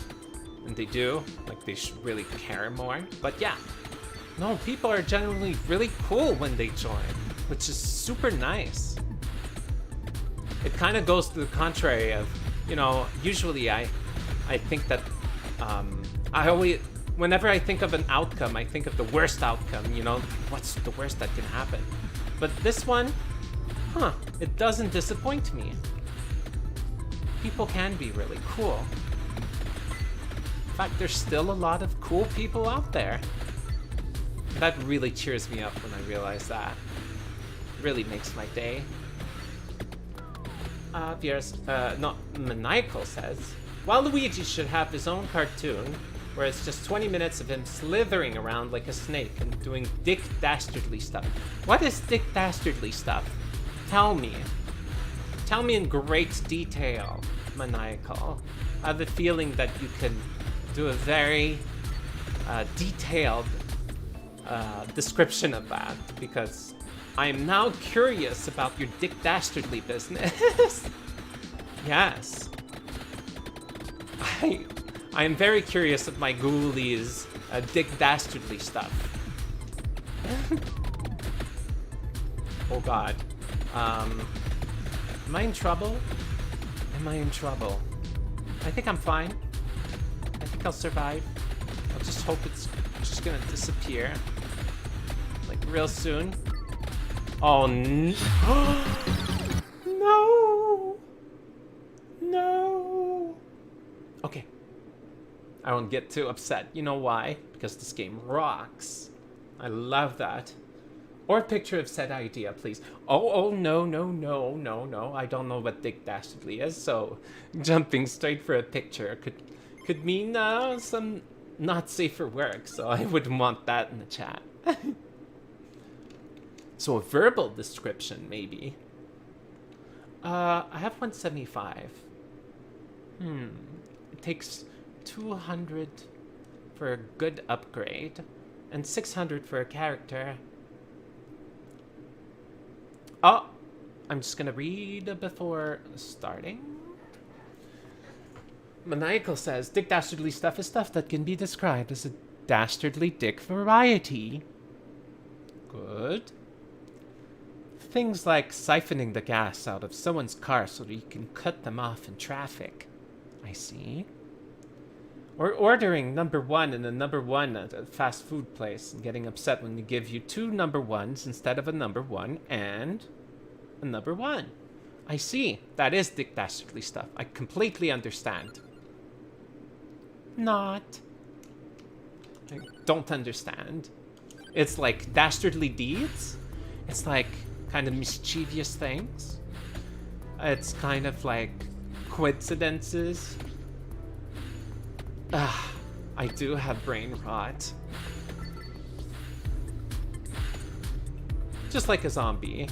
And they do. Like, they should really care more. But yeah. No, people are generally really cool when they join. Which is super nice. It kind of goes to the contrary of, you know, usually I think that, whenever I think of an outcome, I think of the worst outcome, you know, what's the worst that can happen? But this one, it doesn't disappoint me. People can be really cool. In fact, there's still a lot of cool people out there. That really cheers me up when I realize that. Really makes my day. Maniacal says, while Luigi should have his own cartoon, where it's just 20 minutes of him slithering around like a snake and doing Dick Dastardly stuff. What is Dick Dastardly stuff? Tell me. Tell me in great detail, Maniacal. I have a feeling that you can do a very detailed description of that, because I am now curious about your Dick Dastardly business. Yes. I am very curious of my ghoulies' Dick Dastardly stuff. Oh god. Am I in trouble? Am I in trouble? I think I'm fine. I think I'll survive. I'll just hope it's just gonna disappear. Like, real soon. Oh, no! No! Okay. I won't get too upset. You know why? Because this game rocks. I love that. Or a picture of said idea, please. Oh, no, no, no, no, no. I don't know what Dick Dastardly is, so jumping straight for a picture could mean some not safe for work, so I wouldn't want that in the chat. So a verbal description, maybe. I have 175. It takes 200 for a good upgrade, and 600 for a character. Oh, I'm just gonna read before starting. Maniacal says, Dick Dastardly stuff is stuff that can be described as a dastardly dick variety. Good. Things like siphoning the gas out of someone's car so that you can cut them off in traffic. I see. Or ordering number one in a number one at a fast food place and getting upset when they give you 2 number ones instead of a number one and a number one. I see. That is Dick Dastardly stuff. I completely understand. Not. I don't understand. It's like dastardly deeds. It's like kind of mischievous things. It's kind of like coincidences. I do have brain rot. Just like a zombie.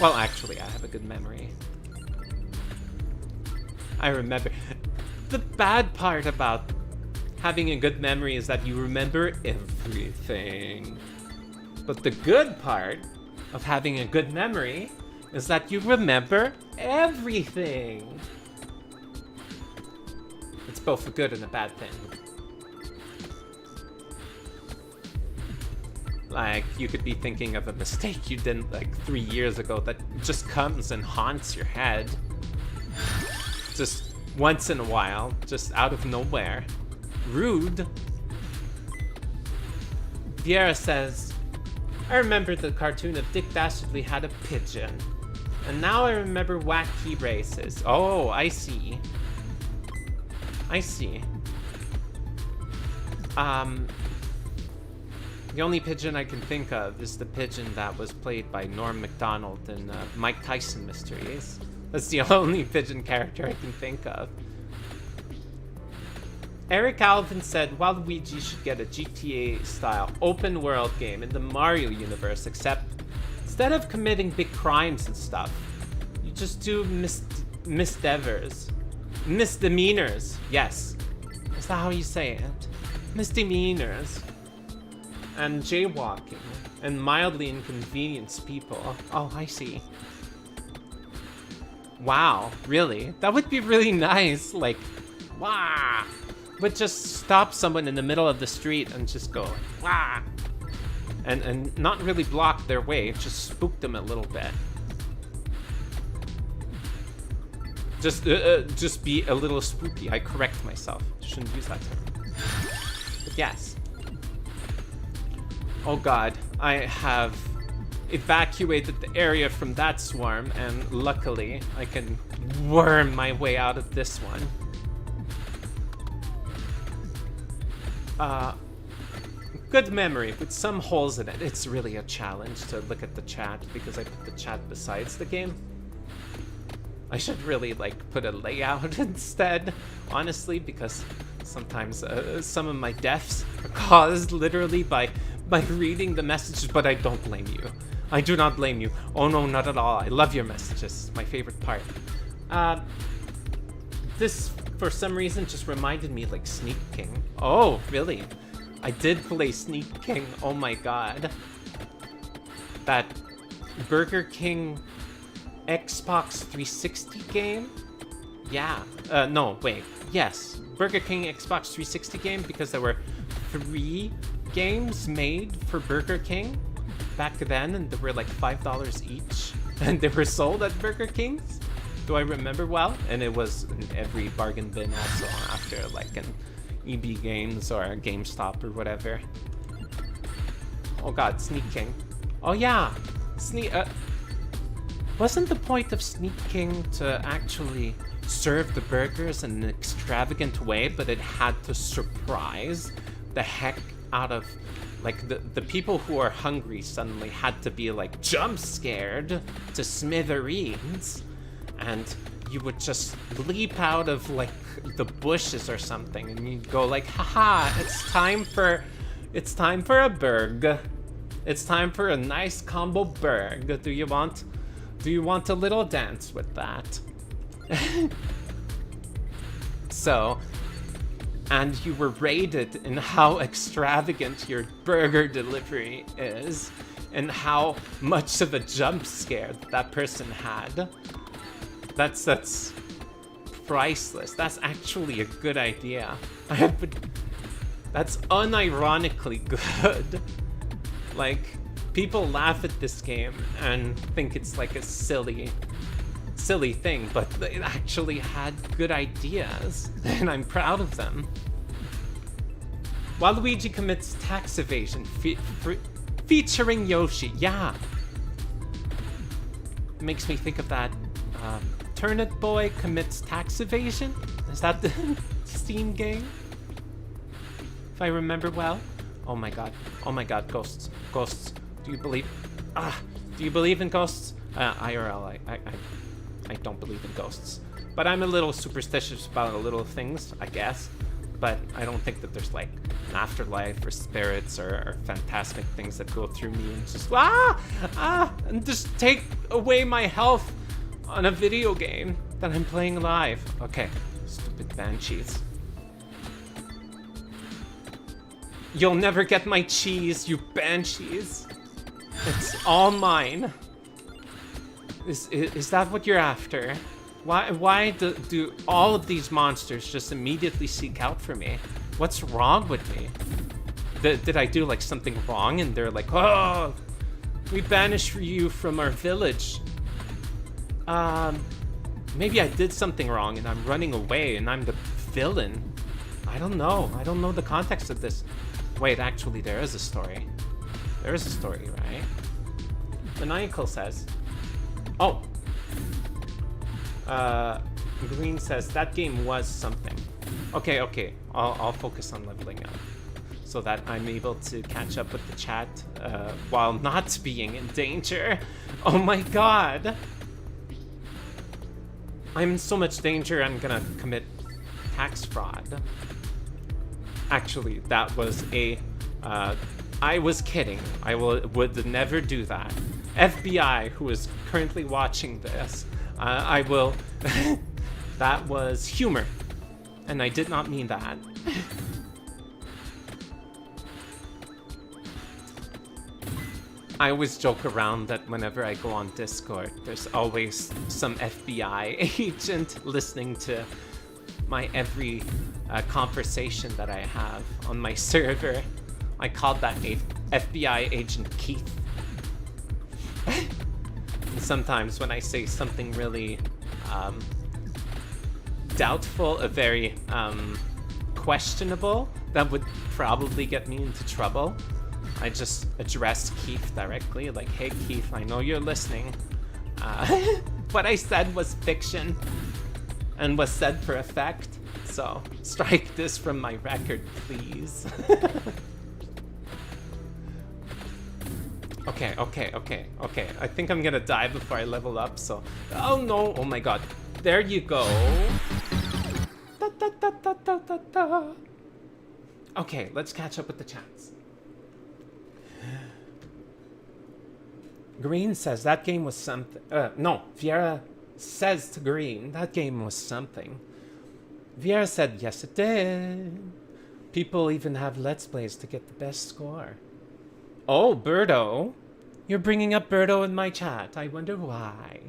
Well, actually, I have a good memory. I remember. The bad part about having a good memory is that you remember everything. But the good part of having a good memory is that you remember everything. It's both a good and a bad thing. Like, you could be thinking of a mistake you did like 3 years ago that just comes and haunts your head. Just once in a while, just out of nowhere. Rude. Vieira says, I remember the cartoon of Dick Dastardly had a pigeon. And now I remember wacky races. Oh, I see. I see. The only pigeon I can think of is the pigeon that was played by Norm Macdonald in Mike Tyson Mysteries. That's the only pigeon character I can think of. Eric Alvin said Waluigi should get a GTA-style open-world game in the Mario universe, except instead of committing big crimes and stuff, you just do misdemeanors. Misdemeanors, yes. Is that how you say it? Misdemeanors. And jaywalking, and mildly inconvenienced people. Oh, I see. Wow, really? That would be really nice, like, wah! But just stop someone in the middle of the street and just go, wah! And not really block their way, just spook them a little bit. Just be a little spooky. I correct myself. Shouldn't use that term. But yes. Oh god, I have evacuated the area from that swarm, and luckily I can worm my way out of this one. Good memory, with some holes in it. It's really a challenge to look at the chat because I put the chat besides the game. I should really, like, put a layout instead, honestly, because sometimes some of my deaths are caused literally by reading the messages, but I don't blame you. I do not blame you. Oh no, not at all. I love your messages. My favorite part. This, for some reason, just reminded me of, like, Sneak King. Oh, really? I did play Sneak King. Oh my god. That Burger King Xbox 360 game? Yeah. No, wait. Yes. Burger King Xbox 360 game, because there were 3 games made for Burger King back then, and they were like $5 each, and they were sold at Burger King's. Do I remember well? And it was in every bargain bin also after, like, an EB Games or a GameStop or whatever. Oh god, Sneak King. Oh yeah, wasn't the point of Sneak King to actually serve the burgers in an extravagant way, but it had to surprise the heck out of, like, the people who are hungry suddenly had to be, like, jump scared to smithereens, and you would just leap out of, like, the bushes or something, and you'd go like, haha, it's time for a burg. It's time for a nice combo burg. Do you want a little dance with that? So, and you were rated in how extravagant your burger delivery is, and how much of a jump scare that person had. That's priceless. That's actually a good idea. That's unironically good. Like, people laugh at this game and think it's like a silly thing, but it actually had good ideas, and I'm proud of them. Waluigi commits tax evasion featuring Yoshi. Yeah. It makes me think of that Turnip Boy commits tax evasion? Is that the Steam game? If I remember well. Oh my god, ghosts. Ghosts. Do you believe in ghosts? IRL, I don't believe in ghosts. But I'm a little superstitious about little things, I guess. But I don't think that there's, like, an afterlife or spirits or fantastic things that go through me and just and just take away my health on a video game that I'm playing live. Okay, stupid banshees. You'll never get my cheese, you banshees. It's all mine. Is that what you're after? Why do all of these monsters just immediately seek out for me? What's wrong with me? Did I do like something wrong? And they're like, oh, we banished you from our village. Maybe I did something wrong and I'm running away and I'm the villain. I don't know. I don't know the context of this. Wait, actually, there is a story. There is a story, right? Maniacal says, oh. Green says, that game was something. Okay. I'll focus on leveling up so that I'm able to catch up with the chat while not being in danger. Oh my god. I'm in so much danger, I'm gonna commit tax fraud. Actually, that was a... I was kidding. I would never do that. FBI, who is currently watching this, I will... That was humor. And I did not mean that. I always joke around that whenever I go on Discord, there's always some FBI agent listening to my every conversation that I have on my server. I called that FBI agent Keith. And sometimes when I say something really doubtful, very questionable, that would probably get me into trouble, I just address Keith directly, like, hey Keith, I know you're listening. What I said was fiction and was said for effect, so strike this from my record, please. Okay. I think I'm gonna die before I level up, so... Oh no, oh my god. There you go. Okay, let's catch up with the chats. Green says that game was something. No, Viera says to Green that game was something. Viera said yes it did. People even have Let's Plays to get the best score. Oh, Birdo. You're bringing up Birdo in my chat. I wonder why.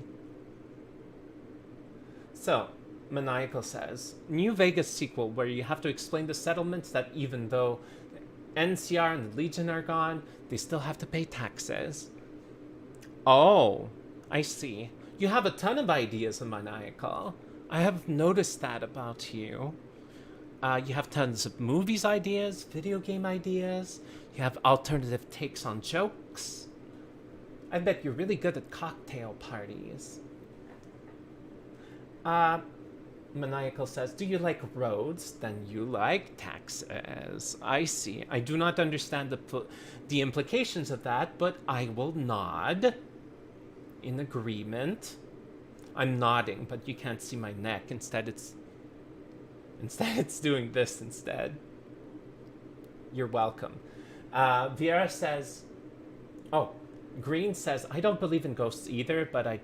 So, Maniacal says, New Vegas sequel where you have to explain the settlements that even though NCR and the Legion are gone, they still have to pay taxes. Oh, I see. You have a ton of ideas, Maniacal. I have noticed that about you. You have tons of movies ideas, video game ideas. You have alternative takes on jokes. I bet you're really good at cocktail parties. Maniacal says, do you like roads? Then you like taxes. I see. I do not understand the implications of that, but I will nod in agreement. I'm nodding, but you can't see my neck. Instead it's doing this instead. You're welcome. Viera says, oh, Green says, I don't believe in ghosts either, but I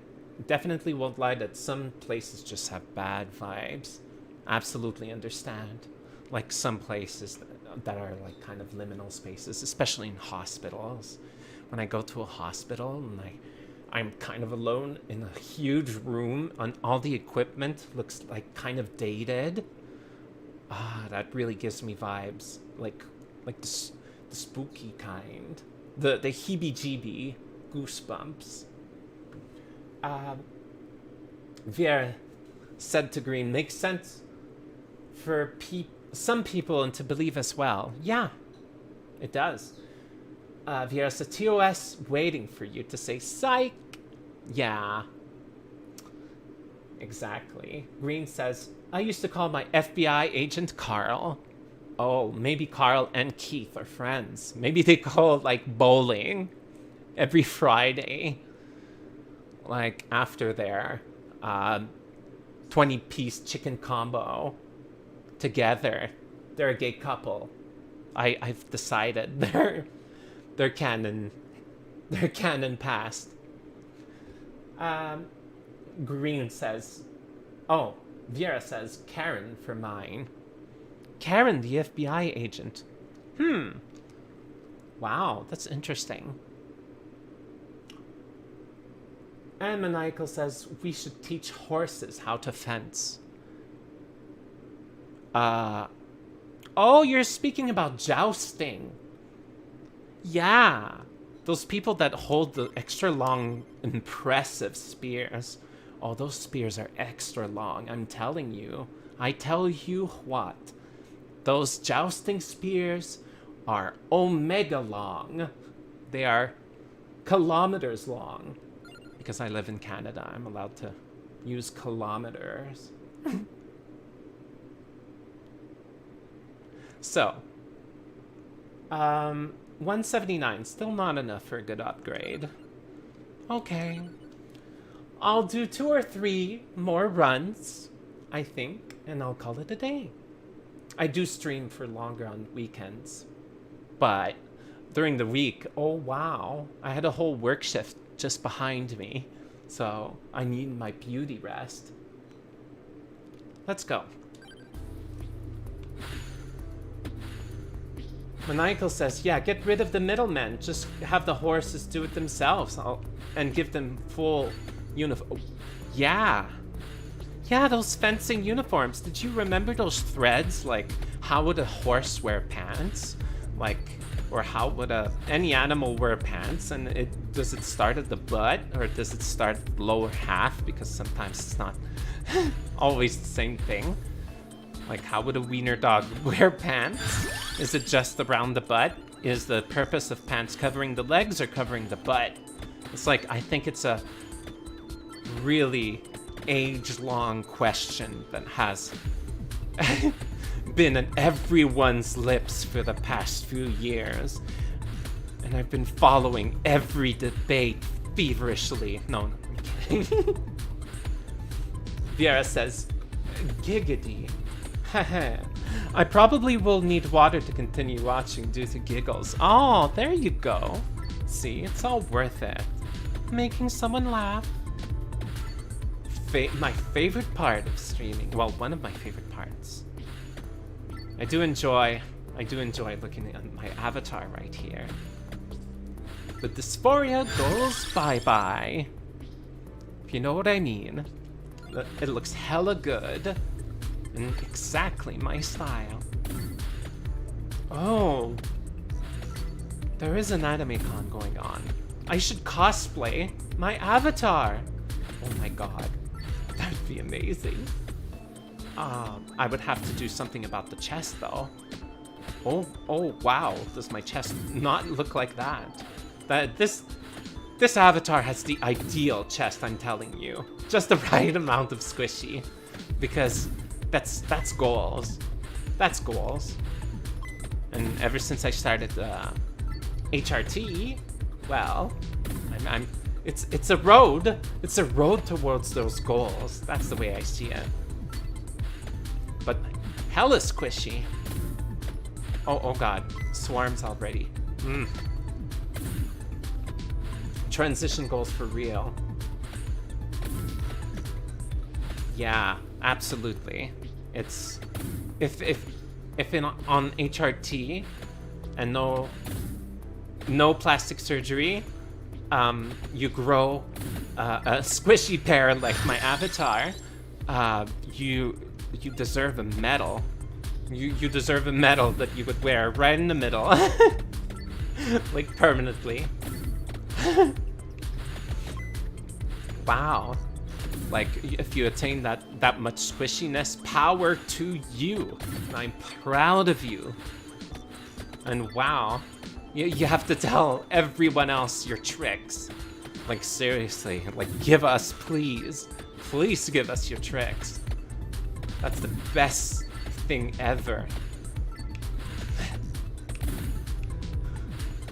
definitely won't lie that some places just have bad vibes. Absolutely understand. Like some places that are like kind of liminal spaces, especially in hospitals. When I go to a hospital and I'm kind of alone in a huge room and all the equipment looks like kind of dated. That really gives me vibes. Like the spooky kind. The heebie-jeebie goosebumps. Viera said to Green, makes sense for some people and to believe as well. Yeah, it does. Viera said, TOS waiting for you to say psych. Yeah. Exactly. Green says, I used to call my FBI agent Carl. Oh, maybe Carl and Keith are friends. Maybe they go, like, bowling every Friday. Like, after their 20-piece chicken combo together. They're a gay couple. I've decided they're canon. They're canon past. Green says, oh, Viera says Karen for mine. Karen, the FBI agent. Wow, that's interesting. And Maniacal says we should teach horses how to fence. Oh, you're speaking about jousting. Yeah, those people that hold the extra long, impressive spears. Oh, those spears are extra long, I'm telling you. I tell you what. Those jousting spears are omega long. They are kilometers long. Because I live in Canada, I'm allowed to use kilometers. So, 179, still not enough for a good upgrade. Okay. I'll do 2 or 3 more runs, I think, and I'll call it a day. I do stream for longer on weekends, but during the week, oh wow, I had a whole work shift just behind me, so I need my beauty rest. Let's go. Maniacal says, yeah, get rid of the middlemen. Just have the horses do it themselves and give them full uniform. Oh, yeah. Yeah, those fencing uniforms. Did you remember those threads? Like, how would a horse wear pants? Like, or how would any animal wear pants? And does it start at the butt or does it start at the lower half? Because sometimes it's not always the same thing. Like, how would a wiener dog wear pants? Is it just around the butt? Is the purpose of pants covering the legs or covering the butt? It's like, I think it's a really age-long question that has been on everyone's lips for the past few years. And I've been following every debate feverishly. No, I'm kidding. Viera says, giggity. I probably will need water to continue watching due to giggles. Oh, there you go. See, it's all worth it. Making someone laugh. My favorite part of streaming. Well, one of my favorite parts. I do enjoy looking at my avatar right here. The dysphoria goes bye-bye. If you know what I mean. It looks hella good. And exactly my style. Oh. There is an anime con going on. I should cosplay my avatar. Oh my god. That'd be amazing. I would have to do something about the chest though. Oh wow. Does my chest not look like that? This avatar has the ideal chest, I'm telling you. Just the right amount of squishy. Because that's goals. That's goals. And ever since I started HRT, well, it's a road. It's a road towards those goals. That's the way I see it. But hella squishy. Oh god, swarms already. Transition goals for real. Yeah, absolutely. It's if on HRT and no plastic surgery, you grow a squishy pair like my avatar, you deserve a medal. You deserve a medal that you would wear right in the middle, like permanently. Wow. Like, if you attain that much squishiness, power to you. I'm proud of you. And wow, you have to tell everyone else your tricks. Like, seriously, like, give us, please. Please give us your tricks. That's the best thing ever.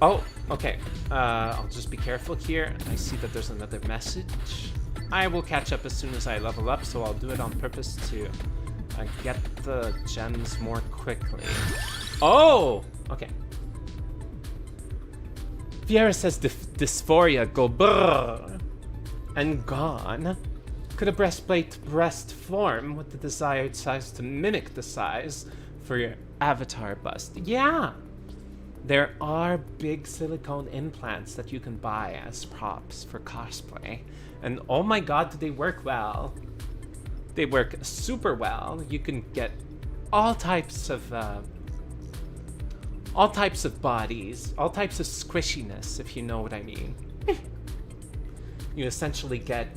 Oh, okay. I'll just be careful here. I see that there's another message. I will catch up as soon as I level up, so I'll do it on purpose to get the gems more quickly. Oh! Okay. Viera says dysphoria go brrr and gone. Could a breast form with the desired size to mimic the size for your avatar bust? Yeah! There are big silicone implants that you can buy as props for cosplay. And oh my god, do they work well. They work super well. You can get all types of all types of bodies, all types of squishiness, if you know what I mean. You essentially get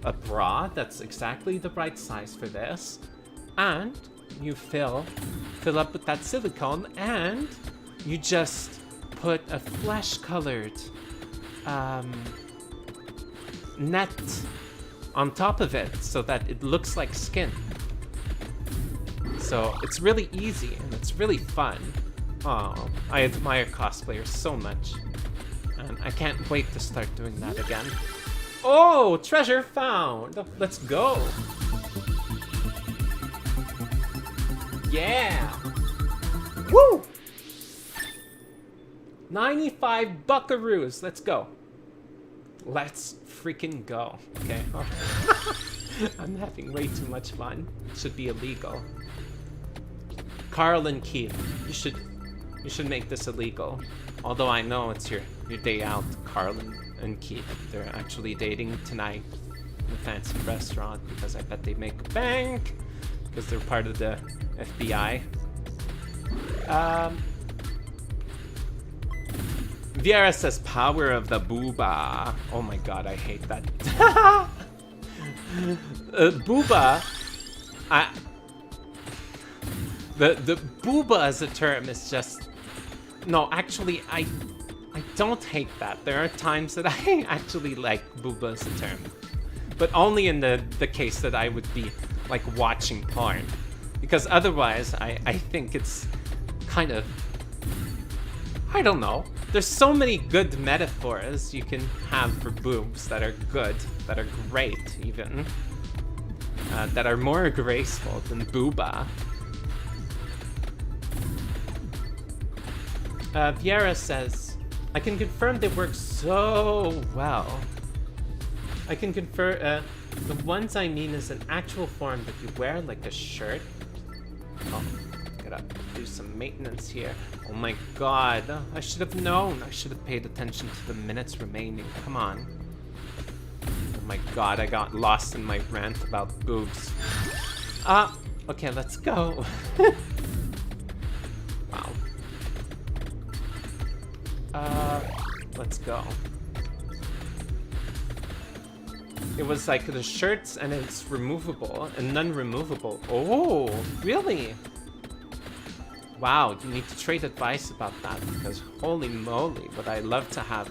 a bra that's exactly the right size for this, and you fill up with that silicone, and you just put a flesh-colored net on top of it so that it looks like skin. So it's really easy and it's really fun. Oh, I admire cosplayers so much, and I can't wait to start doing that again. Oh, treasure found! Let's go! Yeah! Woo! 95 buckaroos! Let's go. Let's freaking go. Okay. I'm having way too much fun. It should be illegal. Carl and Keith, you should make this illegal. Although I know it's your day out, Carl and Keith. They're actually dating tonight in a fancy restaurant because I bet they make bank because they're part of the FBI. Viera says power of the booba. Oh my god, I hate that. Booba. The booba as a term is just... No, actually, I don't hate that. There are times that I actually like booba as a term. But only in the case that I would be, like, watching porn. Because otherwise, I think it's kind of... I don't know. There's so many good metaphors you can have for boobs that are good, that are great, even. That are more graceful than booba. Viera says, I can confirm they work so well. I can confirm, the ones I mean is an actual form that you wear like a shirt. Oh, gotta do some maintenance here. Oh my god, I should have known. I should have paid attention to the minutes remaining. Come on. Oh my god, I got lost in my rant about boobs. Okay, let's go. Wow. Let's go. It was like the shirts and it's removable and non-removable. Oh, really? Wow, you need to trade advice about that because holy moly, would I love to have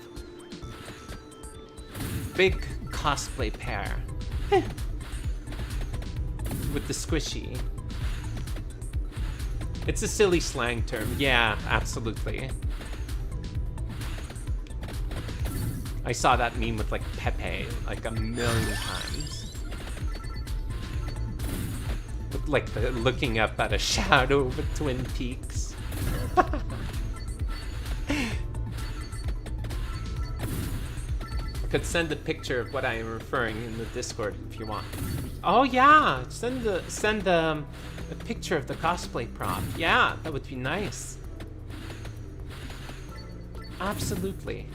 big cosplay pair with the squishy. It's a silly slang term. Yeah, absolutely. I saw that meme with like Pepe like a million times. With like the looking up at a shadow of Twin Peaks. I could send a picture of what I am referring in the Discord if you want. Oh yeah, send a picture of the cosplay prop. Yeah, that would be nice. Absolutely.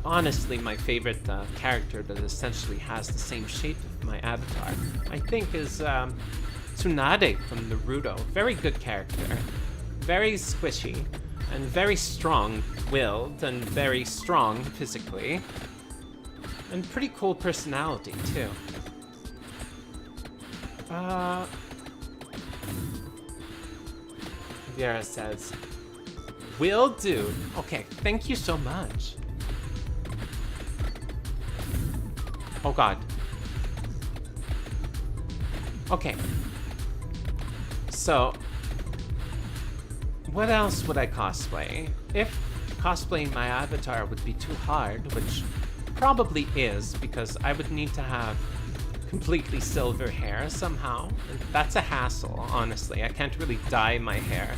Honestly, my favorite character that essentially has the same shape of my avatar, I think is Tsunade from Naruto. Very good character. Very squishy, and very strong-willed, and very strong physically. And pretty cool personality, too. Viera says, will do. Okay, thank you so much. Oh god. Okay. So, what else would I cosplay? If cosplaying my avatar would be too hard, which probably is, because I would need to have completely silver hair somehow. And that's a hassle, honestly. I can't really dye my hair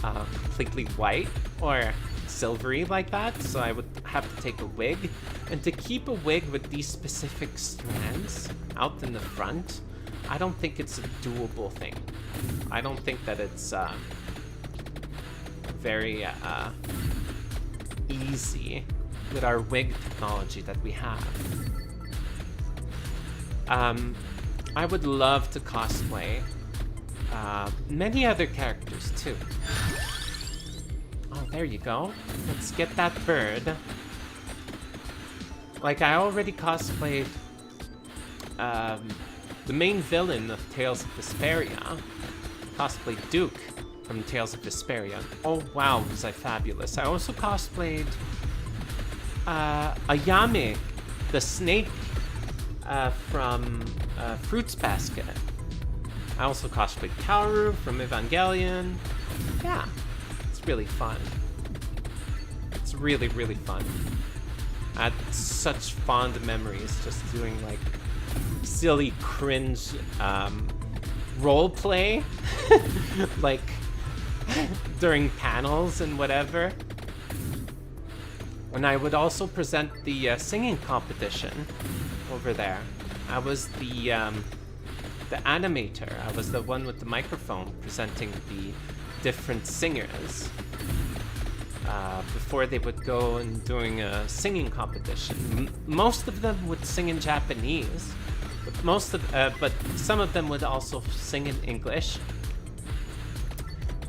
completely white or silvery like that, so I would have to take a wig. And to keep a wig with these specific strands out in the front, I don't think it's a doable thing. I don't think that it's very easy with our wig technology that we have. I would love to cosplay many other characters too. Oh, there you go. Let's get that bird. Like, I already cosplayed the main villain of Tales of Vesperia. Cosplayed Duke from Tales of Vesperia. Oh wow, was I fabulous. I also cosplayed Ayame, the snake from Fruits Basket. I also cosplayed Kaoru from Evangelion. Yeah, it's really fun. It's really, really fun. I had such fond memories just doing like silly cringe role play like during panels and whatever. And I would also present the singing competition over there. I was the animator. I was the one with the microphone presenting the different singers before they would go and doing a singing competition. Most of them would sing in Japanese, but some of them would also sing in English.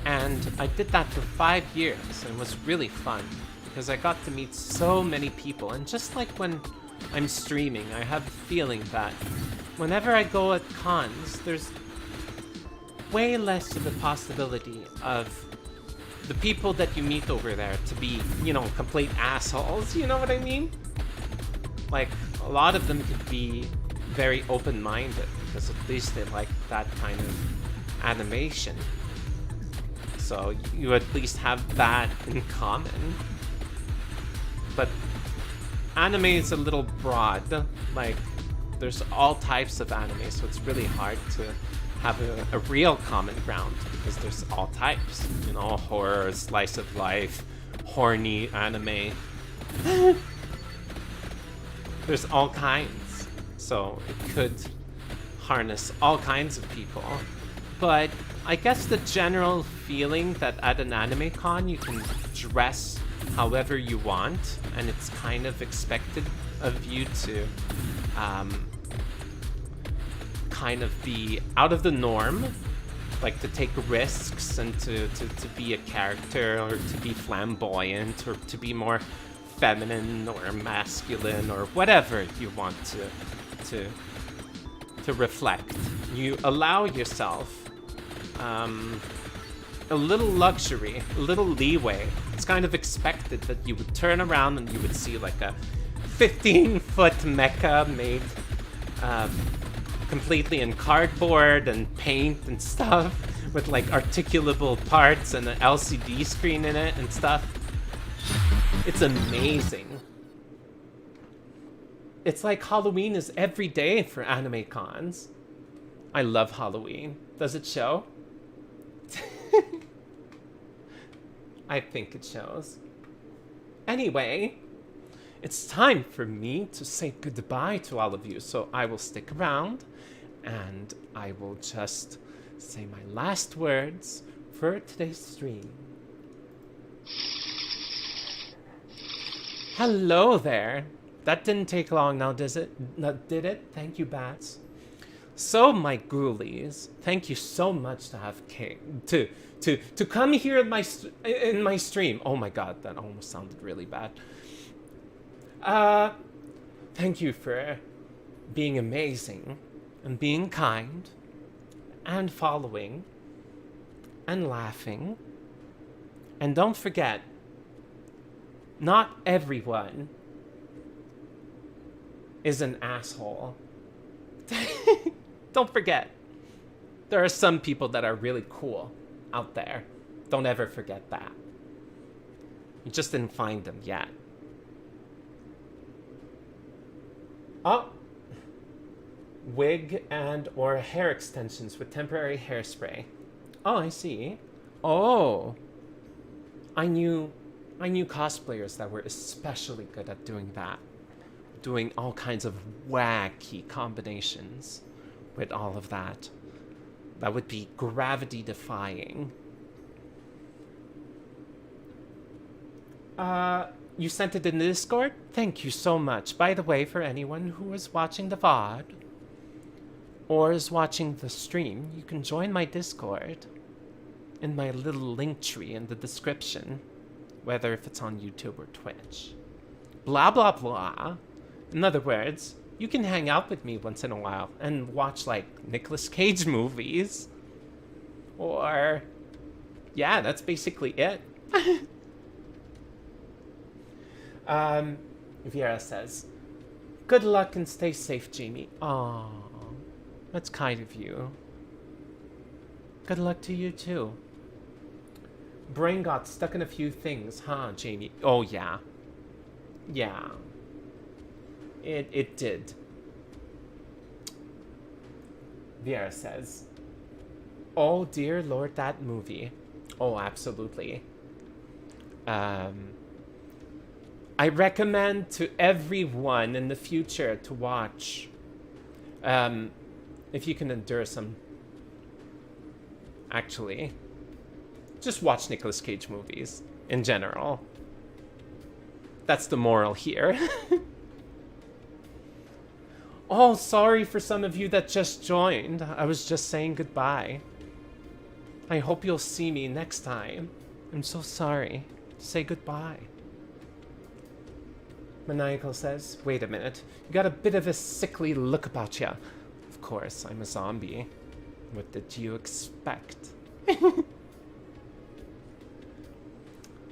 And I did that for 5 years, and it was really fun because I got to meet so many people. And just like when I'm streaming, I have a feeling that whenever I go at cons, there's way less of a possibility of the people that you meet over there to be, you know, complete assholes, you know what I mean? Like, a lot of them could be very open-minded, because at least they like that kind of animation. So you at least have that in common. But anime is a little broad. Like, there's all types of anime, so it's really hard to have a real common ground, because there's all types. You know, horror, slice of life, horny anime. There's all kinds. So it could harness all kinds of people. But I guess the general feeling that at an anime con you can dress however you want, and it's kind of expected of you to kind of be out of the norm, like to take risks and to be a character, or to be flamboyant, or to be more feminine or masculine, or whatever you want to reflect. You allow yourself a little luxury, a little leeway. It's kind of expected that you would turn around and you would see like a 15-foot mecha made completely in cardboard and paint and stuff, with like articulable parts and an LCD screen in it and stuff. It's amazing. It's like Halloween is every day for anime cons. I love Halloween. Does it show? I think it shows. Anyway, it's time for me to say goodbye to all of you, so I will stick around and I will just say my last words for today's stream. Hello there. That didn't take long now, did it? Thank you, Bats. So, my ghoulies, thank you so much to have to come here in my stream. Oh my god, that almost sounded really bad. Thank you for being amazing and being kind and following and laughing. And don't forget, not everyone is an asshole. Don't forget, there are some people that are really cool out there. Don't ever forget that. You just didn't find them yet. Oh, wig and or hair extensions with temporary hairspray. Oh, I see. Oh, I knew cosplayers that were especially good at doing that. Doing all kinds of wacky combinations with all of that. That would be gravity defying. You sent it in the Discord? Thank you so much. By the way, for anyone who is watching the VOD, or is watching the stream, you can join my Discord in my little link tree in the description, whether if it's on YouTube or Twitch. Blah, blah, blah. In other words, you can hang out with me once in a while and watch, like, Nicolas Cage movies. Or, yeah, that's basically it. Viera says, good luck and stay safe, Jamie. Aww, that's kind of you. Good luck to you, too. Brain got stuck in a few things, huh, Jamie? Oh, yeah. Yeah. It did. Viera says, oh, dear Lord, that movie. Oh, absolutely. I recommend to everyone in the future to watch. If you can endure some. Actually, just watch Nicolas Cage movies in general. That's the moral here. Oh, sorry for some of you that just joined. I was just saying goodbye. I hope you'll see me next time. I'm so sorry. Say goodbye. Maniacal says, wait a minute. You got a bit of a sickly look about ya. Of course, I'm a zombie. What did you expect?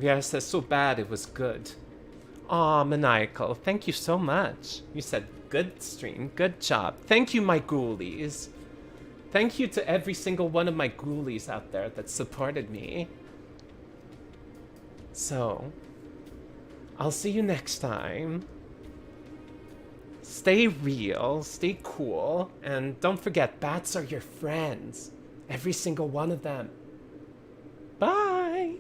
Viera says, so bad it was good. Aw, Maniacal, thank you so much. You said, good stream, good job. Thank you, my ghoulies. Thank you to every single one of my ghoulies out there that supported me. So, I'll see you next time. Stay real, stay cool, and don't forget, bats are your friends. Every single one of them. Bye!